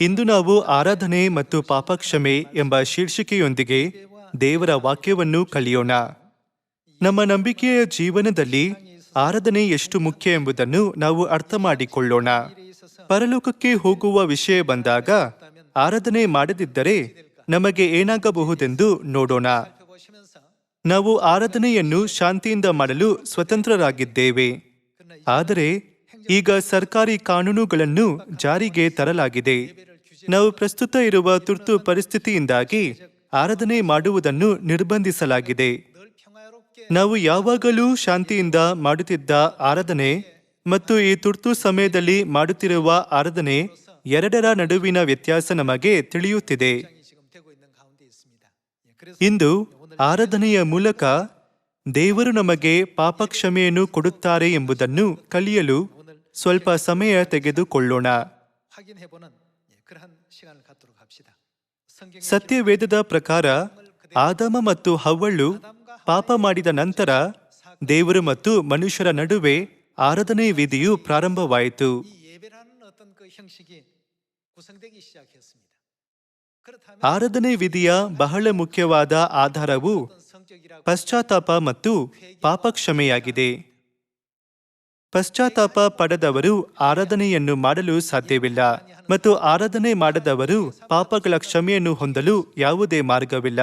ಇಂದು ನಾವು ಆರಾಧನೆ ಮತ್ತು ಪಾಪಕ್ಷಮೆ ಎಂಬ ಶೀರ್ಷಿಕೆಯೊಂದಿಗೆ ದೇವರ ವಾಕ್ಯವನ್ನು ಕಲಿಯೋಣ. ನಮ್ಮ ನಂಬಿಕೆಯ ಜೀವನದಲ್ಲಿ ಆರಾಧನೆ ಎಷ್ಟು ಮುಖ್ಯ ಎಂಬುದನ್ನು ನಾವು ಅರ್ಥ ಮಾಡಿಕೊಳ್ಳೋಣ. ಪರಲೋಕಕ್ಕೆ ಹೋಗುವ ವಿಷಯ ಬಂದಾಗ ಆರಾಧನೆ ಮಾಡದಿದ್ದರೆ ನಮಗೆ ಏನಾಗಬಹುದೆಂದು ನೋಡೋಣ. ನಾವು ಆರಾಧನೆಯನ್ನು ಶಾಂತಿಯಿಂದ ಮಾಡಲು ಸ್ವತಂತ್ರರಾಗಿದ್ದೇವೆ. ಆದರೆ ಈಗ ಸರ್ಕಾರಿ ಕಾನೂನುಗಳನ್ನು ಜಾರಿಗೆ ತರಲಾಗಿದೆ. ನಾವು ಪ್ರಸ್ತುತ ಇರುವ ತುರ್ತು ಪರಿಸ್ಥಿತಿಯಿಂದಾಗಿ ಆರಾಧನೆ ಮಾಡುವುದನ್ನು ನಿರ್ಬಂಧಿಸಲಾಗಿದೆ. ನಾವು ಯಾವಾಗಲೂ ಶಾಂತಿಯಿಂದ ಮಾಡುತ್ತಿದ್ದ ಆರಾಧನೆ ಮತ್ತು ಈ ತುರ್ತು ಸಮಯದಲ್ಲಿ ಮಾಡುತ್ತಿರುವ ಆರಾಧನೆ ಎರಡರ ನಡುವಿನ ವ್ಯತ್ಯಾಸ ನಮಗೆ ತಿಳಿಯುತ್ತಿದೆ. ಇಂದು ಆರಾಧನೆಯ ಮೂಲಕ ದೇವರು ನಮಗೆ ಪಾಪಕ್ಷಮೆಯನ್ನು ಕೊಡುತ್ತಾರೆ ಎಂಬುದನ್ನು ಕಲಿಯಲು ಸ್ವಲ್ಪ ಸಮಯ ತೆಗೆದುಕೊಳ್ಳೋಣ. ಸತ್ಯವೇದದ ಪ್ರಕಾರ ಆದಾಮ ಮತ್ತು ಹವ್ವಳು ಪಾಪ ಮಾಡಿದ ನಂತರ ದೇವರು ಮತ್ತು ಮನುಷ್ಯರ ನಡುವೆ ಆರಾಧನೆ ವಿಧಿಯು ಪ್ರಾರಂಭವಾಯಿತು. ಆರಾಧನೆ ವಿಧಿಯ ಬಹಳ ಮುಖ್ಯವಾದ ಆಧಾರವು ಪಶ್ಚಾತ್ತಾಪ ಮತ್ತು ಪಾಪಕ್ಷಮೆಯಾಗಿದೆ. ಪಶ್ಚಾತ್ತಾಪ ಪಡೆದವರು ಆರಾಧನೆಯನ್ನು ಮಾಡಲು ಸಾಧ್ಯವಿಲ್ಲ ಮತ್ತು ಆರಾಧನೆ ಮಾಡದವರು ಪಾಪಗಳ ಕ್ಷಮೆಯನ್ನು ಹೊಂದಲು ಯಾವುದೇ ಮಾರ್ಗವಿಲ್ಲ.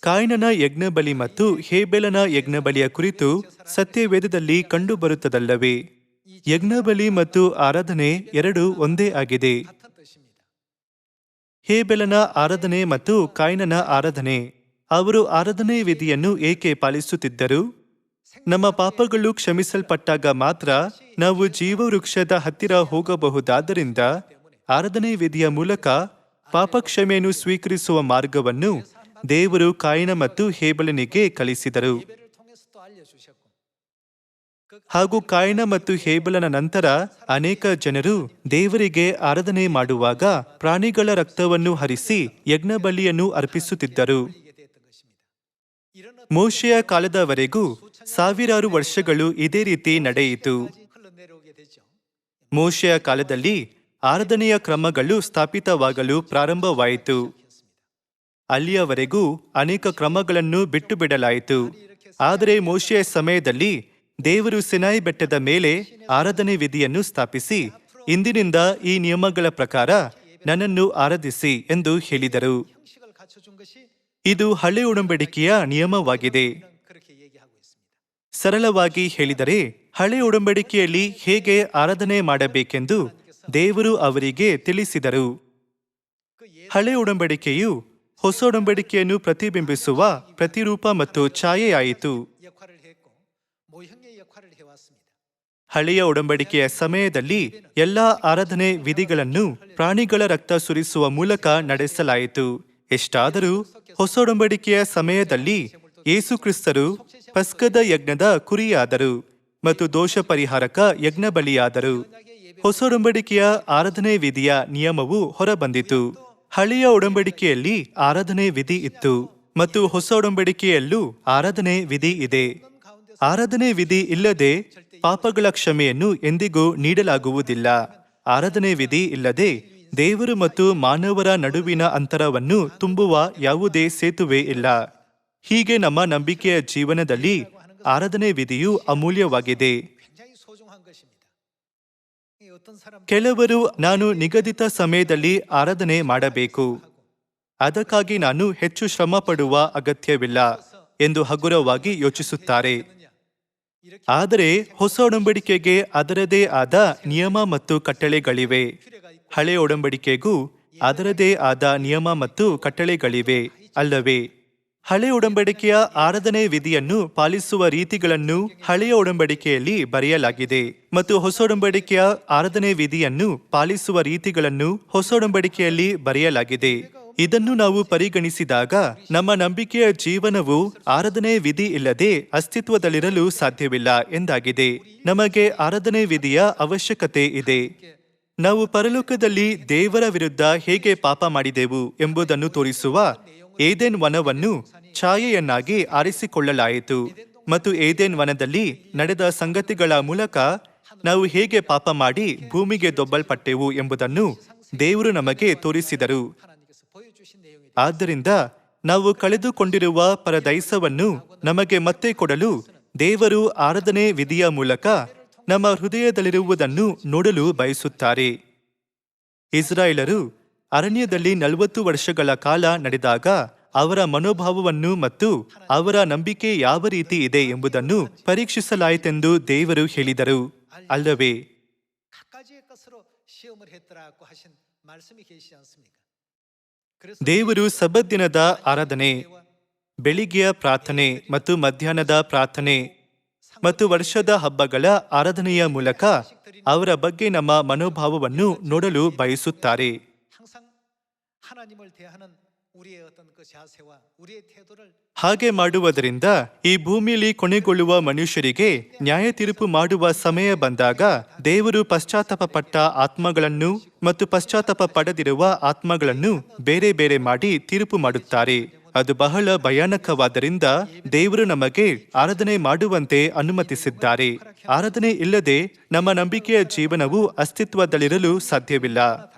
ಕಾಯಿನನ ಯಜ್ಞಬಲಿ ಮತ್ತು ಹೇಬೆಲನ ಯಜ್ಞಬಲಿಯ ಕುರಿತು ಸತ್ಯವೇದದಲ್ಲಿ ಕಂಡುಬರುತ್ತದಲ್ಲವೇ? ಯಜ್ಞಬಲಿ ಮತ್ತು ಆರಾಧನೆ ಎರಡೂ ಒಂದೇ ಆಗಿದೆ. ಹೇಬೆಲನ ಆರಾಧನೆ ಮತ್ತು ಕಾಯಿನನ ಆರಾಧನೆ, ಅವರು ಆರಾಧನೆ ವಿಧಿಯನ್ನು ಏಕೆ ಪಾಲಿಸುತ್ತಿದ್ದರು? ನಮ್ಮ ಪಾಪಗಳು ಕ್ಷಮಿಸಲ್ಪಟ್ಟಾಗ ಮಾತ್ರ ನಾವು ಜೀವವೃಕ್ಷದ ಹತ್ತಿರ ಹೋಗಬಹುದಾದ್ದರಿಂದ ಆರಾಧನೆ ವಿಧಿಯ ಮೂಲಕ ಪಾಪಕ್ಷಮೆಯನ್ನು ಸ್ವೀಕರಿಸುವ ಮಾರ್ಗವನ್ನು ದೇವರು ಕಾಯಿನ ಮತ್ತು ಹೇಬೆಲನಿಗೆ ಕಲಿಸಿದರು. ಹಾಗೂ ಕಾಯಿನ ಮತ್ತು ಹೇಬೆಲನ ನಂತರ ಅನೇಕ ಜನರು ದೇವರಿಗೆ ಆರಾಧನೆ ಮಾಡುವಾಗ ಪ್ರಾಣಿಗಳ ರಕ್ತವನ್ನು ಹರಿಸಿ ಯಜ್ಞಬಲಿಯನ್ನು ಅರ್ಪಿಸುತ್ತಿದ್ದರು. ಮೋಶೆಯ ಕಾಲದವರೆಗೂ ಸಾವಿರಾರು ವರ್ಷಗಳು ಇದೇ ರೀತಿ ನಡೆಯಿತು. ಮೋಶೆಯ ಕಾಲದಲ್ಲಿ ಆರಾಧನೆಯ ಕ್ರಮಗಳು ಸ್ಥಾಪಿತವಾಗಲು ಪ್ರಾರಂಭವಾಯಿತು. ಅಲ್ಲಿಯವರೆಗೂ ಅನೇಕ ಕ್ರಮಗಳನ್ನು ಬಿಟ್ಟು ಬಿಡಲಾಯಿತು. ಆದರೆ ಮೋಶೆಯ ಸಮಯದಲ್ಲಿ ದೇವರು ಸಿನಾಯಿ ಬೆಟ್ಟದ ಮೇಲೆ ಆರಾಧನೆ ವಿಧಿಯನ್ನು ಸ್ಥಾಪಿಸಿ, ಇಂದಿನಿಂದ ಈ ನಿಯಮಗಳ ಪ್ರಕಾರ ನನ್ನನ್ನು ಆರಾಧಿಸಿ ಎಂದು ಹೇಳಿದರು. ಇದು ಹಳೆ ಒಡಂಬಡಿಕೆಯ ನಿಯಮವಾಗಿದೆ. ಸರಳವಾಗಿ ಹೇಳಿದರೆ, ಹಳೆ ಒಡಂಬಡಿಕೆಯಲ್ಲಿ ಹೇಗೆ ಆರಾಧನೆ ಮಾಡಬೇಕೆಂದು ದೇವರು ಅವರಿಗೆ ತಿಳಿಸಿದರು. ಹಳೆ ಒಡಂಬಡಿಕೆಯು ಹೊಸ ಒಡಂಬಡಿಕೆಯನ್ನು ಪ್ರತಿಬಿಂಬಿಸುವ ಪ್ರತಿರೂಪ ಮತ್ತು ಛಾಯೆಯಾಯಿತು. ಹಳೆಯ ಒಡಂಬಡಿಕೆಯ ಸಮಯದಲ್ಲಿ ಎಲ್ಲಾ ಆರಾಧನೆ ವಿಧಿಗಳನ್ನು ಪ್ರಾಣಿಗಳ ರಕ್ತ ಸುರಿಸುವ ಮೂಲಕ ನಡೆಸಲಾಯಿತು. ಎಷ್ಟಾದರೂ ಹೊಸ ಒಡಂಬಡಿಕೆಯ ಸಮಯದಲ್ಲಿ ಯೇಸು ಕ್ರಿಸ್ತರು ಪಸ್ಕದ ಯಜ್ಞದ ಕುರಿಯಾದರು ಮತ್ತು ದೋಷ ಪರಿಹಾರಕ ಯಜ್ಞ ಬಲಿಯಾದರು. ಹೊಸ ಒಡಂಬಡಿಕೆಯ ಆರಾಧನೆ ವಿಧಿಯ ನಿಯಮವು ಹೊರಬಂದಿತು. ಹಳೆಯ ಒಡಂಬಡಿಕೆಯಲ್ಲಿ ಆರಾಧನೆ ವಿಧಿ ಇತ್ತು ಮತ್ತು ಹೊಸ ಒಡಂಬಡಿಕೆಯಲ್ಲೂ ಆರಾಧನೆ ವಿಧಿ ಇದೆ. ಆರಾಧನೆ ವಿಧಿ ಇಲ್ಲದೆ ಪಾಪಗಳ ಕ್ಷಮೆಯನ್ನು ಎಂದಿಗೂ ನೀಡಲಾಗುವುದಿಲ್ಲ. ಆರಾಧನೆ ವಿಧಿ ಇಲ್ಲದೆ ದೇವರು ಮತ್ತು ಮಾನವರ ನಡುವಿನ ಅಂತರವನ್ನು ತುಂಬುವ ಯಾವುದೇ ಸೇತುವೆ ಇಲ್ಲ. ಹೀಗೆ ನಮ್ಮ ನಂಬಿಕೆಯ ಜೀವನದಲ್ಲಿ ಆರಾಧನೆ ವಿಧಿಯು ಅಮೂಲ್ಯವಾಗಿದೆ. ಕೆಲವರು ನಾನು ನಿಗದಿತ ಸಮಯದಲ್ಲಿ ಆರಾಧನೆ ಮಾಡಬೇಕು, ಅದಕ್ಕಾಗಿ ನಾನು ಹೆಚ್ಚು ಶ್ರಮ ಪಡುವ ಅಗತ್ಯವಿಲ್ಲ ಎಂದು ಹಗುರವಾಗಿ ಯೋಚಿಸುತ್ತಾರೆ. ಆದರೆ ಹೊಸ ಒಡಂಬಡಿಕೆಗೆ ಅದರದೇ ಆದ ನಿಯಮ ಮತ್ತು ಕಟ್ಟಳೆಗಳಿವೆ. ಹಳೆ ಒಡಂಬಡಿಕೆಗೂ ಅದರದೇ ಆದ ನಿಯಮ ಮತ್ತು ಕಟ್ಟಳೆಗಳಿವೆ ಅಲ್ಲವೇ? ಹಳೆ ಒಡಂಬಡಿಕೆಯ ಆರಾಧನೆ ವಿಧಿಯನ್ನು ಪಾಲಿಸುವ ರೀತಿಗಳನ್ನು ಹಳೆಯ ಒಡಂಬಡಿಕೆಯಲ್ಲಿ ಬರೆಯಲಾಗಿದೆ ಮತ್ತು ಹೊಸ ಒಡಂಬಡಿಕೆಯ ಆರಾಧನೆ ವಿಧಿಯನ್ನು ಪಾಲಿಸುವ ರೀತಿಗಳನ್ನು ಹೊಸ ಒಡಂಬಡಿಕೆಯಲ್ಲಿ ಬರೆಯಲಾಗಿದೆ. ಇದನ್ನು ನಾವು ಪರಿಗಣಿಸಿದಾಗ ನಮ್ಮ ನಂಬಿಕೆಯ ಜೀವನವು ಆರಾಧನೆ ವಿಧಿ ಇಲ್ಲದೆ ಅಸ್ತಿತ್ವದಲ್ಲಿರಲು ಸಾಧ್ಯವಿಲ್ಲ ಎಂದಾಗಿದೆ. ನಮಗೆ ಆರಾಧನೆ ವಿಧಿಯ ಅವಶ್ಯಕತೆ ಇದೆ. ನಾವು ಪರಲೋಕದಲ್ಲಿ ದೇವರ ವಿರುದ್ಧ ಹೇಗೆ ಪಾಪ ಮಾಡಿದೆವು ಎಂಬುದನ್ನು ತೋರಿಸುವ ಏದೆನ್ ವನವನ್ನು ಛಾಯೆಯನ್ನಾಗಿ ಆರಿಸಿಕೊಳ್ಳಲಾಯಿತು ಮತ್ತು ಏದೆನ್ ವನದಲ್ಲಿ ನಡೆದ ಸಂಗತಿಗಳ ಮೂಲಕ ನಾವು ಹೇಗೆ ಪಾಪ ಮಾಡಿ ಭೂಮಿಗೆ ದೊಬ್ಬಲ್ಪಟ್ಟೆವು ಎಂಬುದನ್ನು ದೇವರು ನಮಗೆ ತೋರಿಸಿದರು. ಆದ್ದರಿಂದ ನಾವು ಕಳೆದುಕೊಂಡಿರುವ ಪರದೈಸವನ್ನು ನಮಗೆ ಮತ್ತೆ ಕೊಡಲು ದೇವರು ಆರಾಧನೆ ವಿಧಿಯ ಮೂಲಕ ನಮ್ಮ ಹೃದಯದಲ್ಲಿರುವುದನ್ನು ನೋಡಲು ಬಯಸುತ್ತಾರೆ. ಇಸ್ರಾಯೇಲರು ಅರಣ್ಯದಲ್ಲಿ 40 ವರ್ಷಗಳ ಕಾಲ ನಡೆದಾಗ ಅವರ ಮನೋಭಾವವನ್ನು ಮತ್ತು ಅವರ ನಂಬಿಕೆ ಯಾವ ರೀತಿ ಇದೆ ಎಂಬುದನ್ನು ಪರೀಕ್ಷಿಸಲಾಯಿತೆಂದು ದೇವರು ಹೇಳಿದರು, ಅಲ್ಲವೇ? ದೇವರು ಸಬ್ಬತ್ ದಿನದ ಆರಾಧನೆ, ಬೆಳಿಗ್ಗೆಯ ಪ್ರಾರ್ಥನೆ ಮತ್ತು ಮಧ್ಯಾಹ್ನದ ಪ್ರಾರ್ಥನೆ ಮತ್ತು ವರ್ಷದ ಹಬ್ಬಗಳ ಆರಾಧನೆಯ ಮೂಲಕ ಅವರ ಬಗ್ಗೆ ನಮ್ಮ ಮನೋಭಾವವನ್ನು ನೋಡಲು ಬಯಸುತ್ತಾರೆ. ಹಾಗೆ ಮಾಡುವುದರಿಂದ ಈ ಭೂಮಿಯಲ್ಲಿ ಕೊನೆಗೊಳ್ಳುವ ಮನುಷ್ಯರಿಗೆ ನ್ಯಾಯ ತೀರ್ಪು ಮಾಡುವ ಸಮಯ ಬಂದಾಗ ದೇವರು ಪಶ್ಚಾತ್ತಾಪ ಪಟ್ಟ ಆತ್ಮಗಳನ್ನು ಮತ್ತು ಪಶ್ಚಾತ್ತಾಪ ಪಡೆದಿರುವ ಆತ್ಮಗಳನ್ನು ಬೇರೆ ಬೇರೆ ಮಾಡಿ ತೀರ್ಪು ಮಾಡುತ್ತಾರೆ. ಅದು ಬಹಳ ಭಯಾನಕವಾದ್ದರಿಂದ ದೇವರು ನಮಗೆ ಆರಾಧನೆ ಮಾಡುವಂತೆ ಅನುಮತಿಸಿದ್ದಾರೆ. ಆರಾಧನೆ ಇಲ್ಲದೆ ನಮ್ಮ ನಂಬಿಕೆಯ ಜೀವನವು ಅಸ್ತಿತ್ವದಲ್ಲಿರಲು ಸಾಧ್ಯವಿಲ್ಲ.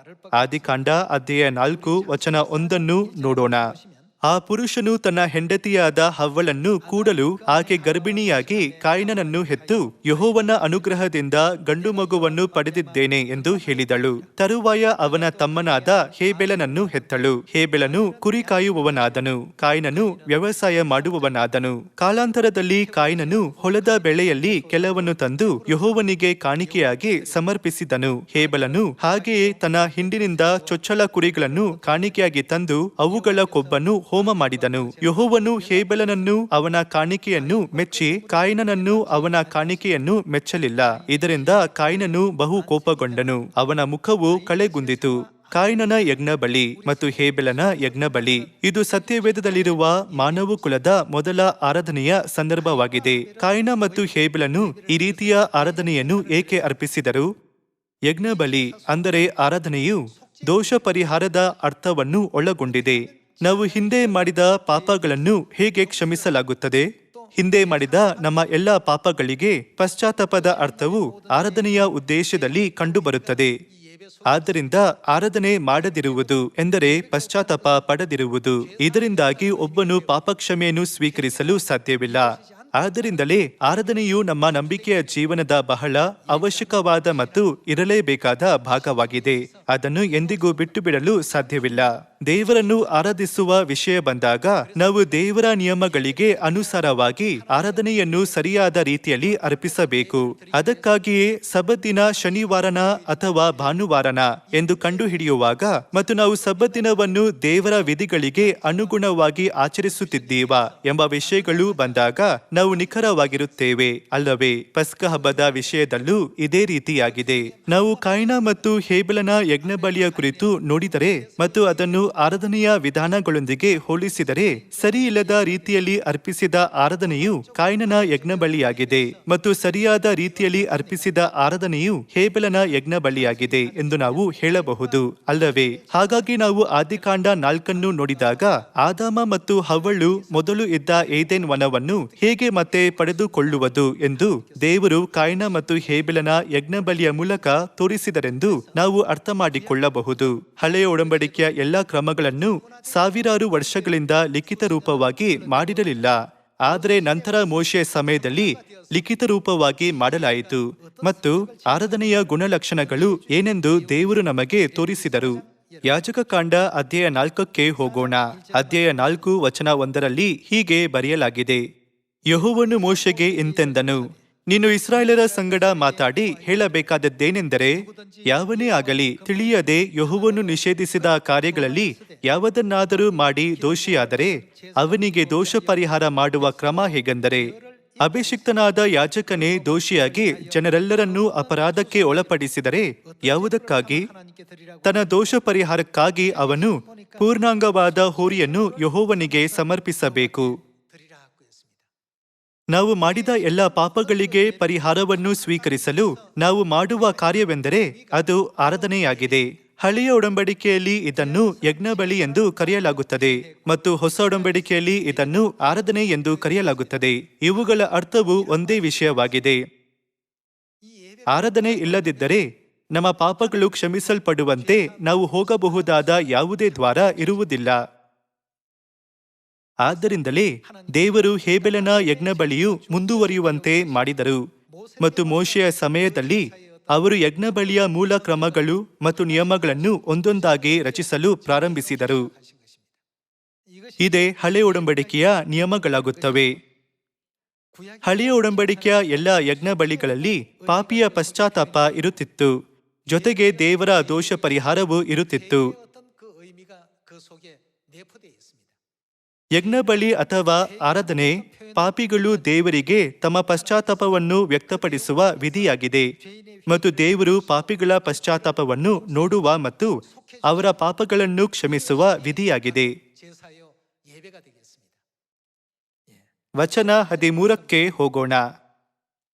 ಆದಿಕಾಂಡ ಅಧ್ಯಾಯ 4 ವಚನ 1 ನೋಡೋಣ. ಆ ಪುರುಷನು ತನ್ನ ಹೆಂಡತಿಯಾದ ಹವ್ವಳನ್ನು ಕೂಡಲು ಆಕೆ ಗರ್ಭಿಣಿಯಾಗಿ ಕಾಯಿನನನ್ನು ಹೆತ್ತು ಯೆಹೋವನ ಅನುಗ್ರಹದಿಂದ ಗಂಡು ಮಗುವನ್ನು ಪಡೆದಿದ್ದೇನೆ ಎಂದು ಹೇಳಿದಳು. ತರುವಾಯ ಅವನ ತಮ್ಮನಾದ ಹೇಬೆಲನನ್ನು ಹೆತ್ತಳು. ಹೇಬೆಲನು ಕುರಿ ಕಾಯುವವನಾದನು, ಕಾಯಿನನು ವ್ಯವಸಾಯ ಮಾಡುವವನಾದನು. ಕಾಲಾಂತರದಲ್ಲಿ ಕಾಯಿನನು ಹೊಲದ ಬೆಳೆಯಲ್ಲಿ ಕೆಲವನ್ನು ತಂದು ಯೆಹೋವನಿಗೆ ಕಾಣಿಕೆಯಾಗಿ ಸಮರ್ಪಿಸಿದನು. ಹೇಬೆಲನು ಹಾಗೆಯೇ ತನ್ನ ಹಿಂಡಿನಿಂದ ಚೊಚ್ಚಲ ಕುರಿಗಳನ್ನು ಕಾಣಿಕೆಯಾಗಿ ತಂದು ಅವುಗಳ ಕೊಬ್ಬನ್ನು ಹೋಮ ಮಾಡಿದನು. ಯೆಹೋವನು ಹೇಬೆಲನನ್ನು ಅವನ ಕಾಣಿಕೆಯನ್ನು ಮೆಚ್ಚಿ ಕಾಯಿನನನ್ನು ಅವನ ಕಾಣಿಕೆಯನ್ನು ಮೆಚ್ಚಲಿಲ್ಲ. ಇದರಿಂದ ಕಾಯಿನನು ಬಹು ಕೋಪಗೊಂಡನು, ಅವನ ಮುಖವು ಕಳೆಗುಂದಿತು. ಕಾಯಿನನ ಯಜ್ಞ ಬಲಿ ಮತ್ತು ಹೇಬೆಲನ ಯಜ್ಞ ಬಲಿ, ಇದು ಸತ್ಯವೇದದಲ್ಲಿರುವ ಮಾನವ ಕುಲದ ಮೊದಲ ಆರಾಧನೆಯ ಸಂದರ್ಭವಾಗಿದೆ. ಕಾಯಿನ ಮತ್ತು ಹೇಬೆಲನು ಈ ರೀತಿಯ ಆರಾಧನೆಯನ್ನು ಏಕೆ ಅರ್ಪಿಸಿದರು? ಯಜ್ಞ ಬಲಿ ಅಂದರೆ ಆರಾಧನೆಯು ದೋಷ ಪರಿಹಾರದ ಅರ್ಥವನ್ನು ಒಳಗೊಂಡಿದೆ. ನಾವು ಹಿಂದೆ ಮಾಡಿದ ಪಾಪಗಳನ್ನು ಹೇಗೆ ಕ್ಷಮಿಸಲಾಗುತ್ತದೆ? ಹಿಂದೆ ಮಾಡಿದ ನಮ್ಮ ಎಲ್ಲ ಪಾಪಗಳಿಗೆ ಪಶ್ಚಾತ್ತಾಪದ ಅರ್ಥವು ಆರಾಧನೆಯ ಉದ್ದೇಶದಲ್ಲಿ ಕಂಡುಬರುತ್ತದೆ. ಆದ್ದರಿಂದ ಆರಾಧನೆ ಮಾಡದಿರುವುದು ಎಂದರೆ ಪಶ್ಚಾತ್ತಾಪ ಪಡೆದಿರುವುದು. ಇದರಿಂದಾಗಿ ಒಬ್ಬನು ಪಾಪಕ್ಷಮೆಯನ್ನು ಸ್ವೀಕರಿಸಲು ಸಾಧ್ಯವಿಲ್ಲ. ಆದ್ದರಿಂದಲೇ ಆರಾಧನೆಯು ನಮ್ಮ ನಂಬಿಕೆಯ ಜೀವನದ ಬಹಳ ಅವಶ್ಯಕವಾದ ಮತ್ತು ಇರಲೇಬೇಕಾದ ಭಾಗವಾಗಿದೆ. ಅದನ್ನು ಎಂದಿಗೂ ಬಿಟ್ಟು ಬಿಡಲು ಸಾಧ್ಯವಿಲ್ಲ. ದೇವರನ್ನು ಆರಾಧಿಸುವ ವಿಷಯ ಬಂದಾಗ ನಾವು ದೇವರ ನಿಯಮಗಳಿಗೆ ಅನುಸಾರವಾಗಿ ಆರಾಧನೆಯನ್ನು ಸರಿಯಾದ ರೀತಿಯಲ್ಲಿ ಅರ್ಪಿಸಬೇಕು. ಅದಕ್ಕಾಗಿಯೇ ಸಬ್ಬತ್ ದಿನ ಶನಿವಾರನ ಅಥವಾ ಭಾನುವಾರನ ಎಂದು ಕಂಡುಹಿಡಿಯುವಾಗ ಮತ್ತು ನಾವು ಸಬ್ಬತ್ ದಿನವನ್ನು ದೇವರ ವಿಧಿಗಳಿಗೆ ಅನುಗುಣವಾಗಿ ಆಚರಿಸುತ್ತಿದ್ದೀವಾ ಎಂಬ ವಿಷಯಗಳು ಬಂದಾಗ ನಾವು ನಿಖರವಾಗಿರುತ್ತೇವೆ, ಅಲ್ಲವೇ? ಪಸ್ಕ ಹಬ್ಬದ ವಿಷಯದಲ್ಲೂ ಇದೇ ರೀತಿಯಾಗಿದೆ. ನಾವು ಕಾಯಿನ ಮತ್ತು ಹೇಬೆಲನ ಯಜ್ಞ ಬಲಿಯ ಕುರಿತು ನೋಡಿದರೆ ಮತ್ತು ಅದನ್ನು ಆರಾಧನೆಯ ವಿಧಾನಗಳೊಂದಿಗೆ ಹೋಲಿಸಿದರೆ ಸರಿಯಿಲ್ಲದ ರೀತಿಯಲ್ಲಿ ಅರ್ಪಿಸಿದ ಆರಾಧನೆಯು ಕಾಯಿನನ ಯಜ್ಞ ಬಲಿಯಾಗಿದೆ ಮತ್ತು ಸರಿಯಾದ ರೀತಿಯಲ್ಲಿ ಅರ್ಪಿಸಿದ ಆರಾಧನೆಯು ಹೇಬೆಲನ ಯಜ್ಞ ಬಲಿಯಾಗಿದೆ ಎಂದು ನಾವು ಹೇಳಬಹುದು, ಅಲ್ಲವೇ? ಹಾಗಾಗಿ ನಾವು ಆದಿಕಾಂಡ 4 ನೋಡಿದಾಗ ಆದಾಮ ಮತ್ತು ಹವ್ವಳು ಮೊದಲು ಇದ್ದ ಏದೆನ್ ವನವನ್ನು ಹೇಗೆ ಮತ್ತೆ ಪಡೆದುಕೊಳ್ಳುವುದು ಎಂದು ದೇವರು ಕಾಯಿನ ಮತ್ತು ಹೇಬೆಲನ ಯಜ್ಞ ಬಲಿಯ ಮೂಲಕ ತೋರಿಸಿದರೆಂದು ನಾವು ಅರ್ಥ ಮಾಡಿಕೊಳ್ಳಬಹುದು. ಹಳೆಯ ಒಡಂಬಡಿಕೆಯ ಎಲ್ಲಾ ಕ್ರಮಗಳನ್ನು ಸಾವಿರಾರು ವರ್ಷಗಳಿಂದ ಲಿಖಿತ ರೂಪವಾಗಿ ಮಾಡಿರಲಿಲ್ಲ. ಆದರೆ ನಂತರ ಮೋಶೆಯ ಸಮಯದಲ್ಲಿ ಲಿಖಿತ ರೂಪವಾಗಿ ಮಾಡಲಾಯಿತು ಮತ್ತು ಆರಾಧನೆಯ ಗುಣಲಕ್ಷಣಗಳು ಏನೆಂದು ದೇವರು ನಮಗೆ ತೋರಿಸಿದರು. ಯಾಜಕಕಾಂಡ ಅಧ್ಯಾಯ 4ಕ್ಕೆ ಹೋಗೋಣ. ಅಧ್ಯಾಯ 4 ವಚನ 1ರಲ್ಲಿ ಹೀಗೆ ಬರೆಯಲಾಗಿದೆ, ಯೆಹೋವನು ಮೋಶೆಗೆ ಇಂತೆಂದನು, ನೀನು ಇಸ್ರಾಯೇಲರ ಸಂಗಡ ಮಾತಾಡಿ ಹೇಳಬೇಕಾದದ್ದೇನೆಂದರೆ, ಯಾವನೇ ಆಗಲಿ ತಿಳಿಯದೆ ಯೆಹೋವನು ನಿಷೇಧಿಸಿದ ಕಾರ್ಯಗಳಲ್ಲಿ ಯಾವುದನ್ನಾದರೂ ಮಾಡಿ ದೋಷಿಯಾದರೆ ಅವನಿಗೆ ದೋಷ ಪರಿಹಾರ ಮಾಡುವ ಕ್ರಮ ಹೇಗೆಂದರೆ, ಅಭಿಷಿಕ್ತನಾದ ಯಾಜಕನೇ ದೋಷಿಯಾಗಿ ಜನರೆಲ್ಲರನ್ನೂ ಅಪರಾಧಕ್ಕೆ ಒಳಪಡಿಸಿದರೆ ಯಾವುದಕ್ಕಾಗಿ? ತನ್ನ ದೋಷ ಪರಿಹಾರಕ್ಕಾಗಿ ಅವನು ಪೂರ್ಣಾಂಗವಾದ ಹೋರಿಯನ್ನು ಯೆಹೋವನಿಗೆ ಸಮರ್ಪಿಸಬೇಕು. ನಾವು ಮಾಡಿದ ಎಲ್ಲ ಪಾಪಗಳಿಗೆ ಪರಿಹಾರವನ್ನು ಸ್ವೀಕರಿಸಲು ನಾವು ಮಾಡುವ ಕಾರ್ಯವೆಂದರೆ ಅದು ಆರಾಧನೆಯಾಗಿದೆ. ಹಳೆಯ ಒಡಂಬಡಿಕೆಯಲ್ಲಿ ಇದನ್ನು ಯಜ್ಞಬಲಿ ಎಂದು ಕರೆಯಲಾಗುತ್ತದೆ ಮತ್ತು ಹೊಸ ಒಡಂಬಡಿಕೆಯಲ್ಲಿ ಇದನ್ನು ಆರಾಧನೆ ಎಂದು ಕರೆಯಲಾಗುತ್ತದೆ. ಇವುಗಳ ಅರ್ಥವು ಒಂದೇ ವಿಷಯವಾಗಿದೆ. ಆರಾಧನೆ ಇಲ್ಲದಿದ್ದರೆ ನಮ್ಮ ಪಾಪಗಳು ಕ್ಷಮಿಸಲ್ಪಡುವಂತೆ ನಾವು ಹೋಗಬಹುದಾದ ಯಾವುದೇ ದ್ವಾರ ಇರುವುದಿಲ್ಲ. ಆದ್ದರಿಂದಲೇ ದೇವರು ಹೇಬೆಲನ ಯಜ್ಞಬಲಿಯು ಮುಂದುವರಿಯುವಂತೆ ಮಾಡಿದರು ಮತ್ತು ಮೋಶೆಯ ಸಮಯದಲ್ಲಿ ಅವರು ಯಜ್ಞಬಲಿಯ ಮೂಲ ಕ್ರಮಗಳು ಮತ್ತು ನಿಯಮಗಳನ್ನು ಒಂದೊಂದಾಗಿ ರಚಿಸಲು ಪ್ರಾರಂಭಿಸಿದರು. ಇದೇ ಹಳೆ ಒಡಂಬಡಿಕೆಯ ನಿಯಮಗಳಾಗುತ್ತವೆ. ಹಳೆಯ ಒಡಂಬಡಿಕೆಯ ಎಲ್ಲ ಯಜ್ಞಬಲಿಗಳಲ್ಲಿ ಪಾಪಿಯ ಪಶ್ಚಾತ್ತಾಪ ಇರುತ್ತಿತ್ತು, ಜೊತೆಗೆ ದೇವರ ದೋಷ ಪರಿಹಾರವೂ ಇರುತ್ತಿತ್ತು. ಯಜ್ಞಬಲಿ ಅಥವಾ ಆರಾಧನೆ ಪಾಪಿಗಳು ದೇವರಿಗೆ ತಮ್ಮ ಪಶ್ಚಾತ್ತಾಪವನ್ನು ವ್ಯಕ್ತಪಡಿಸುವ ವಿಧಿಯಾಗಿದೆ ಮತ್ತು ದೇವರು ಪಾಪಿಗಳ ಪಶ್ಚಾತ್ತಾಪವನ್ನು ನೋಡುವ ಮತ್ತು ಅವರ ಪಾಪಗಳನ್ನು ಕ್ಷಮಿಸುವ ವಿಧಿಯಾಗಿದೆ. ವಚನ 13ಕ್ಕೆ ಹೋಗೋಣ.